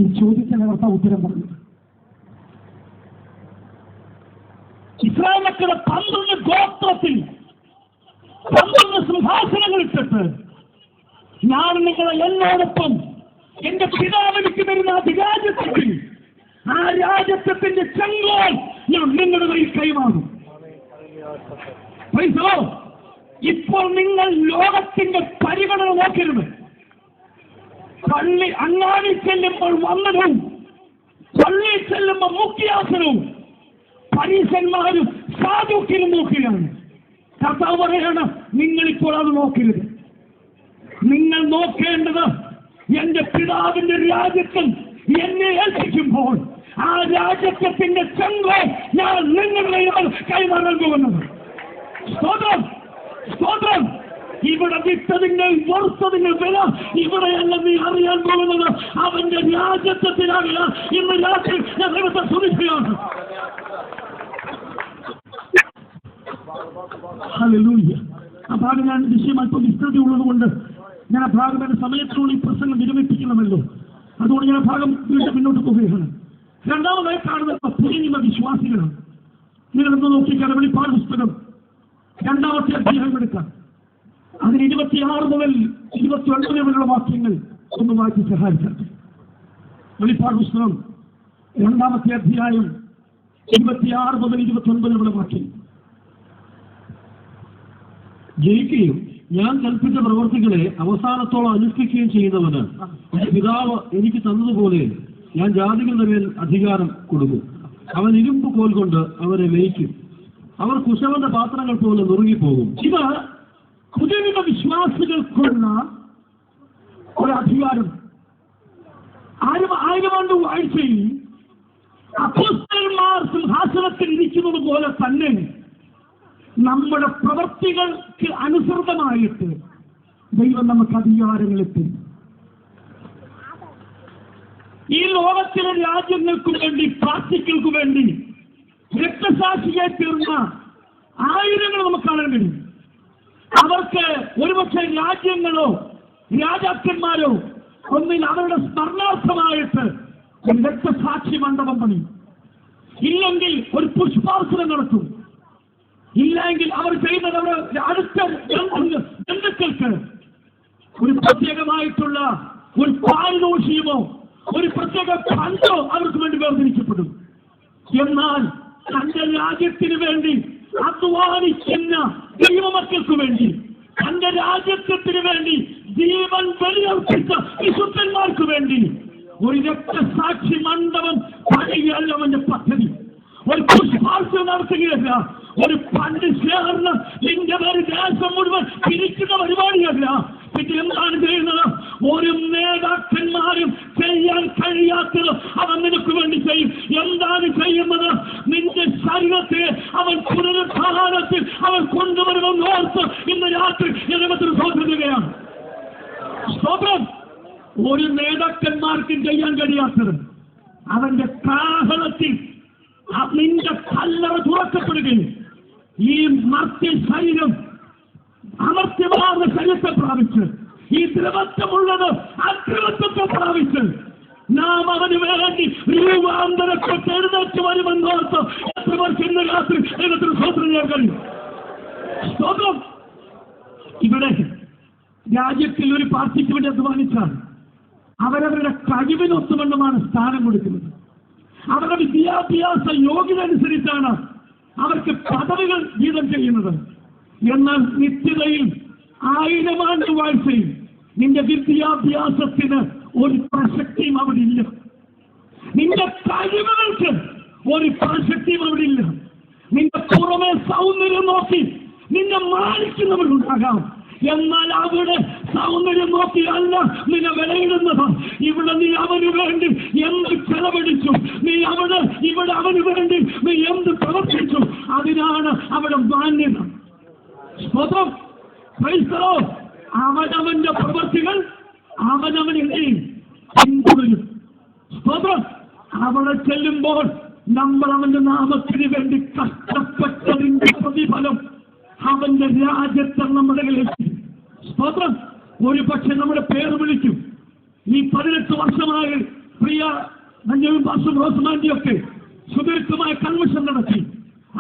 ഈ ചോദ്യത്തിന് അവർക്ക് ഉത്തരം പറഞ്ഞു. ഇസ്രായേൽ മക്കളുടെ 12 ഗോത്രത്തിൽ 12 സിംഹാസനങ്ങൾ ഇട്ടിട്ട് ഞാൻ നിങ്ങളെ എന്നോടൊപ്പം എന്റെ പിതാവ് എനിക്ക് തരുന്ന അധിരാജ്യത്തിൽ ആ രാജ്യത്വത്തിന്റെ ചെങ്കോൽ ഞാൻ നിങ്ങളുടെ കയ്യിൽ കൈമാറും. ഇപ്പോൾ നിങ്ങൾ ലോകത്തിന്റെ പരിഗണന നോക്കരുത്. പള്ളി അങ്ങാടി ചെല്ലുമ്പോൾ വന്നതും പള്ളി ചെല്ലുമ്പോൾ മുഖ്യാസനവും പരീശന്മാരും സാധുക്കളും നോക്കുകയാണ്. കർത്താവ് പറയാണ്, നിങ്ങളിപ്പോൾ അത് നോക്കരുത്. നിങ്ങൾ നോക്കേണ്ടത് എന്റെ പിതാവിന്റെ രാജ്യത്തിൽ എന്നെ ഏൽപ്പിക്കുമ്പോൾ ആ രാജ്യത്വത്തിന്റെ ചെങ്കോൽ ഞാൻ നിങ്ങളുടെ കൈമാറാൻ പോകുന്നത്. സ്തോത്രം, സ്തോത്രം. ഇവിടെ വിട്ടതിന്റെ വെറുത്തതിന്റെ വില ഇവിടെയല്ല നീ അറിയാൻ പോകുന്നത്, അവന്റെ രാജ്യത്വത്തിനാകില്ല. ഇന്ന് രാത്രി ഞാൻ ദൈവത്തെ സ്തുതിക്കുകയാണ്. ഹല്ലേലൂയ. ആ ഭാഗം ഞാൻ വിഷയം അല്പം വിസ്തൃതി ഉള്ളതുകൊണ്ട് ഞാൻ ആ ഭാഗം എന്റെ സമയത്തിനുള്ള ഈ പ്രസംഗം വിരമിപ്പിക്കണമല്ലോ. അതുകൊണ്ട് ഞാൻ ആ ഭാഗം വീണ്ടും മുന്നോട്ട് പോവുകയാണ്. രണ്ടാമതായി കാണുന്നത് പുതിയ വിശ്വാസികളാണ്. നിങ്ങളെന്ന് നോക്കിക്കാണ് വെളിപ്പാട് പുസ്തകം 2-ാമത്തെ അധ്യായം എടുക്കാം. അതിന് 26 മുതൽ 29 വരെയുള്ള വാക്യങ്ങൾ ഒന്ന് വായിച്ച് സഹായിക്കട്ടെ. വെളിപ്പാട് പുസ്തകം 2-ാമത്തെ അധ്യായം 26 മുതൽ 29 വരെയുള്ള വാക്യം. ജയിക്കുകയും ഞാൻ കൽപ്പിച്ച പ്രവർത്തികളെ അവസാനത്തോളം അനുഷ്ഠിക്കുകയും ചെയ്യുന്നവന് പിതാവ് എനിക്ക് തന്നതുപോലെ ഞാൻ ജാതികളുടെ മേൽ അധികാരം കൊടുക്കും. അവൻ ഇരുമ്പ് കോൽ കൊണ്ട് അവരെ മേയ്ക്കും. അവർ കുശവന്റെ പാത്രങ്ങൾ പോലെ നുറുങ്ങിപ്പോകും. ഇത് പുതിയ വിശ്വാസികൾക്കുള്ള ഒരു അധികാരം. 1000 ആണ്ട് വാഴ്ചയിൽ അപ്പോസ്തലന്മാർ സിംഹാസനത്തിൽ ഇരിക്കുന്നത് പോലെ തന്നെ നമ്മുടെ പ്രവൃത്തികൾക്ക് അനുസൃതമായിട്ട് ദൈവം നമുക്ക് അധികാരങ്ങൾ എത്തും. ഈ ലോകത്തിലെ രാജ്യങ്ങൾക്ക് വേണ്ടി, പാർട്ടികൾക്ക് വേണ്ടി രക്തസാക്ഷിയായി തീർന്ന ആയിരങ്ങൾ നമുക്ക് കാണാൻ കഴിയും. അവർക്ക് ഒരുപക്ഷെ രാജ്യങ്ങളോ രാജാക്കന്മാരോ ഒന്നിൽ അവരുടെ സ്മരണാർത്ഥമായിട്ട് ഒരു രക്തസാക്ഷി മണ്ഡപം പണി, ഇല്ലെങ്കിൽ ഒരു പുഷ്പാർച്ചന നടത്തും, ഇല്ലെങ്കിൽ അവർ ചെയ്യുന്നത് അവരുടെ അടുത്ത ബന്ധുക്കൾക്ക് ഒരു പ്രത്യേകമായിട്ടുള്ള ഒരു പാരിതോഷികമോ ഒരു പ്രത്യേക ഫണ്ടോ അവർക്ക് വേണ്ടി വേർതിരിക്കപ്പെടും. എന്നാൽ തന്റെ രാജ്യത്തിന് വേണ്ടി അധ്വാനിക്കുന്ന ദൈവമക്കൾക്ക് വേണ്ടി, തന്റെ രാജ്യത്വത്തിന് വേണ്ടി ജീവൻ ബലിയർപ്പിച്ച വിശുദ്ധന്മാർക്ക് വേണ്ടി ഒരു രക്തസാക്ഷി മണ്ഡപം പണിയല്ല അവന്റെ പദ്ധതി. ഒരു പുഷ്പാർച്ചന നടത്തുകയല്ല, ഒരു ഫണ്ട് ചേർന്ന് നിന്റെ ഒരു ദേശം മുഴുവൻ പിരിക്കുന്ന പരിപാടിയല്ല. പിന്നെ എന്താണ് ചെയ്യുന്നത്? ഒരു നേതാക്കന്മാരും ചെയ്യാൻ കഴിയാത്തത് അവൻ നിനക്ക് വേണ്ടി ചെയ്യും. എന്താണ് ചെയ്യുന്നത്? നിന്റെ ശരീരത്തെ അവൻ പുനരുദ്ധാനത്തിൽ അവൻ കൊണ്ടുവരുമെന്ന് ഓർത്ത് ഇന്ന് രാത്രി ദൈവത്തിന് സ്തോത്രം. സ്തോത്രം. ഒരു നേതാക്കന്മാർക്കും ചെയ്യാൻ കഴിയാത്തത് അവന്റെ കാഹളത്തിൽ നിന്റെ കല്ലറ തുറക്കപ്പെടുകയും ഈ മർത്യ ശരീരം അമർത്യമാർന്ന ശരീരത്തെ പ്രാപിച്ച് ഈ ദ്രവത്വമുള്ളത് അദ്രവത്വത്തെ പ്രാപിച്ച് നാം അവന് വേണ്ടി രൂപാന്തരപ്പെട്ട് എഴുന്നേറ്റ് വരുമെന്നോർത്ത് എത്ര പേർക്ക് ഇന്ന് രാത്രി ദൈവത്തിന് സ്തോത്രം ചെയ്യാൻ കഴിയും. സ്തോത്രം. ഇവിടെ രാജ്യത്തിൽ ഒരു പാർട്ടിക്ക് വേണ്ടി അധ്വാനിച്ചാൽ അവരവരുടെ കഴിവിനൊത്തുവണ്ണമാണ് സ്ഥാനം കൊടുക്കുന്നത്. അവരുടെ വിദ്യാഭ്യാസ യോഗ്യത അനുസരിച്ചാണ് അവർക്ക് പദവികൾ വീതം ചെയ്യുന്നത്. എന്നാൽ നിത്യതയിൽ 1000 ആണ്ട് വാഴ്ചയിൽ നിന്റെ വിദ്യാഭ്യാസത്തിന് ഒരു പ്രസക്തിയും അവിടെ ഇല്ല. നിന്റെ കഴിവുകൾക്ക് ഒരു പ്രസക്തിയും അവിടെ ഇല്ല. നിന്റെ പുറമെ സൗന്ദര്യം നോക്കി നിന്നെ മാനിക്കുന്നവരുണ്ടാകാം. എന്നാൽ അവിടെ സൗന്ദര്യം നോക്കിയല്ല നിന്നെ വിലയിടുന്നത്. ഇവിടെ നീ അവന് വേണ്ടി എന്ത് ചെലവഴിച്ചു, നീ ഇവിടെ അവന് വേണ്ടി നീ എന്ത് പ്രവർത്തിച്ചു, അതിനാണ് അവിടെ മാന്യത. സ്തോത്രം. അവനവന്റെ പ്രവൃത്തികൾ അവനവനെ പിന്തുടരും. സ്തോത്രം. അവിടെ ചെല്ലുമ്പോൾ നമ്മൾ അവന്റെ നാമത്തിന് വേണ്ടി കഷ്ടപ്പെട്ടതിന്റെ പ്രതിഫലം അവന്റെ രാജ്യത്തെ നമ്മുടെ കയ്യിലെത്തി. സ്തോത്രം. ഒരു പക്ഷെ നമ്മുടെ പേര് വിളിക്കും. ഈ 18 വർഷമായി പ്രിയ നഞ്ഞവും പാസും റോസ്മാന്റിയൊക്കെ സുദീർഘമായ കൺവെൻഷൻ നടത്തി.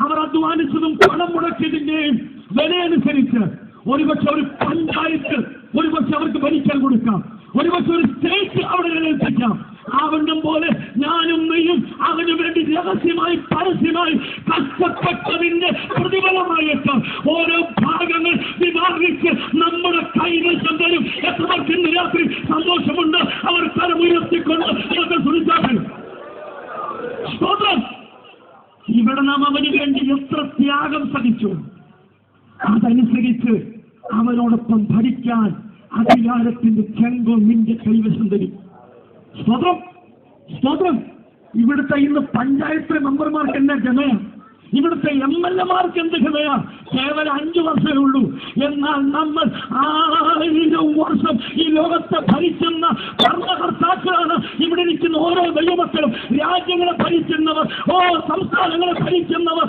അവർ അധ്വാനിച്ചതും പണം മുടക്കിയതിന്റെയും വിലയനുസരിച്ച് ഒരുപക്ഷെ ഒരു പഞ്ചായത്ത് ഒരുപക്ഷെ അവർക്ക് ഭരിക്കാൻ കൊടുക്കാം, ഒരുപക്ഷെ ഒരു സ്റ്റേറ്റ് അവിടെ നിലനിർത്തിക്കാം. ആവണ്ണം പോലെ ഞാനും നീയും അവന് വേണ്ടി രഹസ്യമായി പരസ്യമായി കഷ്ടപ്പെട്ടതിന്റെ പ്രതിഫലമായിട്ട് ഓരോ ഭാഗങ്ങൾ വിഭാഗിച്ച് നമ്മുടെ കൈവശം തരും. എത്ര പേർക്ക് ഇന്ന് രാത്രി സന്തോഷമുണ്ട്? അവർ കരമുയർത്തിക്കൊണ്ട് അവർക്ക് സുനിച്ചാക്കണം. സ്തോത്രം. ഇവിടെ നാം അവന് വേണ്ടി എത്ര ത്യാഗം സഹിച്ചു, അതനുസരിച്ച് അവനോടൊപ്പം ഭരിക്കാൻ അധികാരത്തിന്റെ ചെങ്കോൽ നിന്റെ കൈവശം തരും. സ്തോത്രം. സ്തോത്രം. ഇവിടുത്തെ ഇന്ന് പഞ്ചായത്ത് മെമ്പർമാർക്ക് എന്നാ ഗമയാണ്, ഇവിടുത്തെ MLA-മാർക്ക് എന്ത് ഗമയാ? കേവലം 5 വർഷമേ ഉള്ളൂ. എന്നാൽ നമ്മൾ 1000 വർഷം ഈ ലോകത്തെ ഭരിക്കുന്ന ഭരണകർത്താക്കളാണ് ഇവിടെ ഇരിക്കുന്ന ഓരോ ദൈവമക്കളും. രാജ്യങ്ങളെ ഭരിക്കുന്നവർ, സംസ്ഥാനങ്ങളെ ഭരിക്കുന്നവർ,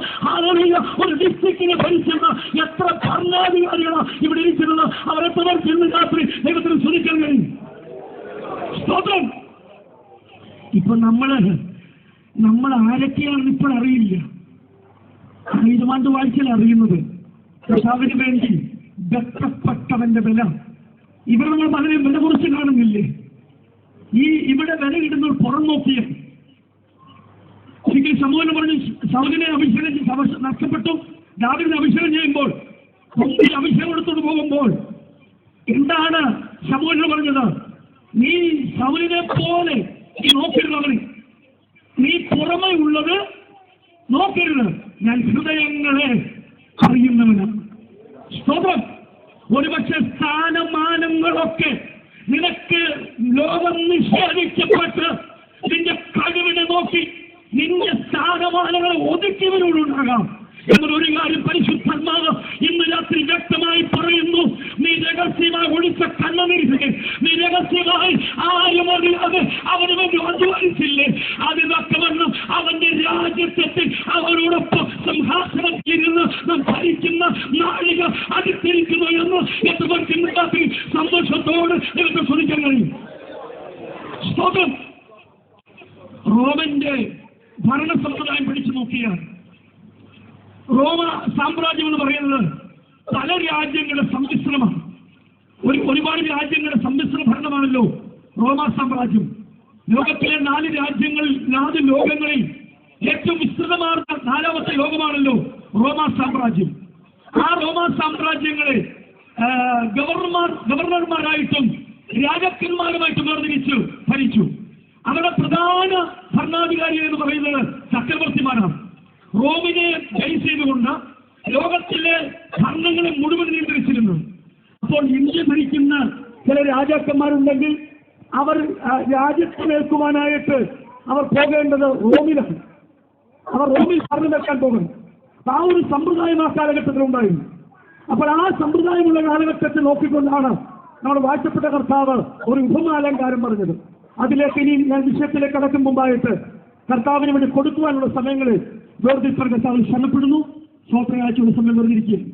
ഒരു ഡിസ്ട്രിക്റ്റിനെ ഭരിക്കുന്ന എത്ര ഭരണാധികാരികളാണ് ഇവിടെ ഇരിക്കുന്നത്. അവരെത്ര പേർക്ക് ഇന്ന് രാത്രി ദൈവത്തിന് സ്തുതിക്കാൻ കഴിയും? സ്തോത്രം. ഇപ്പൊ നമ്മൾ ആരൊക്കെയാണെന്ന് ഇപ്പോൾ അറിയില്ല. 1000 ആണ്ട് വാഴ്ചയിൽ അറിയുന്നത് കർത്താവിന് വേണ്ടി ബന്ധപ്പെട്ടവന്റെ വില. ഇവിടെ നമ്മൾ പലരും വില കുറിച്ച് കാണുന്നില്ലേ? ഇവിടെ വില ഇടുന്നവർ പുറം നോക്കിയ ഒരിക്കൽ സമൂഹം പറഞ്ഞ് സൗദിനെ അഭിഷേകം നഷ്ടപ്പെട്ടു. ദാവീദിനെ അഭിഷേകം ചെയ്യുമ്പോൾ അഭിഷേകം എടുത്തോണ്ട് പോകുമ്പോൾ എന്താണ് സമൂഹം പറഞ്ഞത്? നീ സൗലിനെ പോലെ നീ നോക്കരുത്, നീ പുറമെ ഉള്ളത് നോക്കരുത്, ഞാൻ ഹൃദയങ്ങളെ അറിയുന്നവനാണ്. സ്തോത്രം. ഒരുപക്ഷെ സ്ഥാനമാനങ്ങളൊക്കെ നിനക്ക് ലോകം നിഷേധിക്കപ്പെട്ട് നിന്റെ കഴിവിനെ നോക്കി നിന്റെ സ്ഥാനമാനങ്ങളെ ഒതുക്കിയവരോടുണ്ടാകാം. എന്നൊരു കാര്യം പരിശുദ്ധാത്മാവ് ഇന്ന് രാത്രി വ്യക്തമായി പറയുന്നു. നീ രഹസ്യമായി ഒഴിച്ച കണ്ണുനീരില്ലേ, നീ രഹസ്യമായി ആരും അറിയാതെ അവന് വേണ്ടി അധ്വാനിച്ചില്ലേ, അതിനൊക്കെ വന്ന് അവന്റെ രാജ്യത്തെത്തി അവരോടൊപ്പം സിംഹാസനത്തിൽ ഇരുന്ന് നാം ഭരിക്കുന്ന നാഴിക അടുത്തിരിക്കുന്നു എന്ന് എത്ര പേർക്ക് ഇന്ന് രാത്രി സന്തോഷത്തോട് നിങ്ങൾക്ക് ശ്രദ്ധിക്കാൻ കഴിയും? സ്തോത്രം. റോമന്റെ ഭരണ സമ്പ്രദായം പഠിച്ചു നോക്കിയാൽ റോമ സാമ്രാജ്യം എന്ന് പറയുന്നത് പല രാജ്യങ്ങളുടെ സമ്മിശ്രമാണ്. ഒരുപാട് രാജ്യങ്ങളുടെ സമ്മിശ്ര ഭരണമാണല്ലോ റോമ സാമ്രാജ്യം. ലോകത്തിലെ 4 ലോകങ്ങളിൽ ഏറ്റവും വിസ്തൃതമാർന്ന 4ാമത്തെ ലോകമാണല്ലോ റോമ സാമ്രാജ്യം. ആ റോമ സാമ്രാജ്യങ്ങളെ ഗവർണർമാരായിട്ടും രാജാക്കന്മാരുമായിട്ടും വേർതിരിച്ച് ഭരിച്ചു. അവരുടെ പ്രധാന ഭരണാധികാരി എന്ന് പറയുന്നത് ചക്രവർത്തിമാരാണ്. റോമിനെ ബേസ് ചെയ്തുകൊണ്ട് ലോകത്തിലെ ഭരണങ്ങളെ മുഴുവൻ നിയന്ത്രിച്ചിരുന്നു. അപ്പോൾ ഇന്ത്യ ഭരിക്കുന്ന ചില രാജാക്കന്മാരുണ്ടെങ്കിൽ അവർ രാജ്യത്തെ നിൽക്കുവാനായിട്ട് അവർ പോകേണ്ടത് റോമിലാണ്. അവർ റോമിൽ ഭരണം വെക്കാൻ പോകുന്നു. ആ ഒരു സമ്പ്രദായം ആ കാലഘട്ടത്തിൽ ഉണ്ടായിരുന്നു. അപ്പോൾ ആ സമ്പ്രദായമുള്ള കാലഘട്ടത്തിൽ നോക്കിക്കൊണ്ടാണ് നമ്മുടെ വാഴ്ചപ്പെട്ട കർത്താവ് ഒരു ഉപമാലങ്കാരം പറഞ്ഞത്. അതിലേക്ക് ഇനി ഞാൻ വിഷയത്തിലേക്ക് കടക്കും മുമ്പായിട്ട് കർത്താവിന് വേണ്ടി കൊടുക്കുവാനുള്ള സമയങ്ങളിൽ വേർതിരിക്കാൻ കർത്താവിൽ ശ്രമപ്പെടുന്നു. സ്വപ്രയാഴ്ചയുള്ള സമയം വേർതിരിക്കുകയും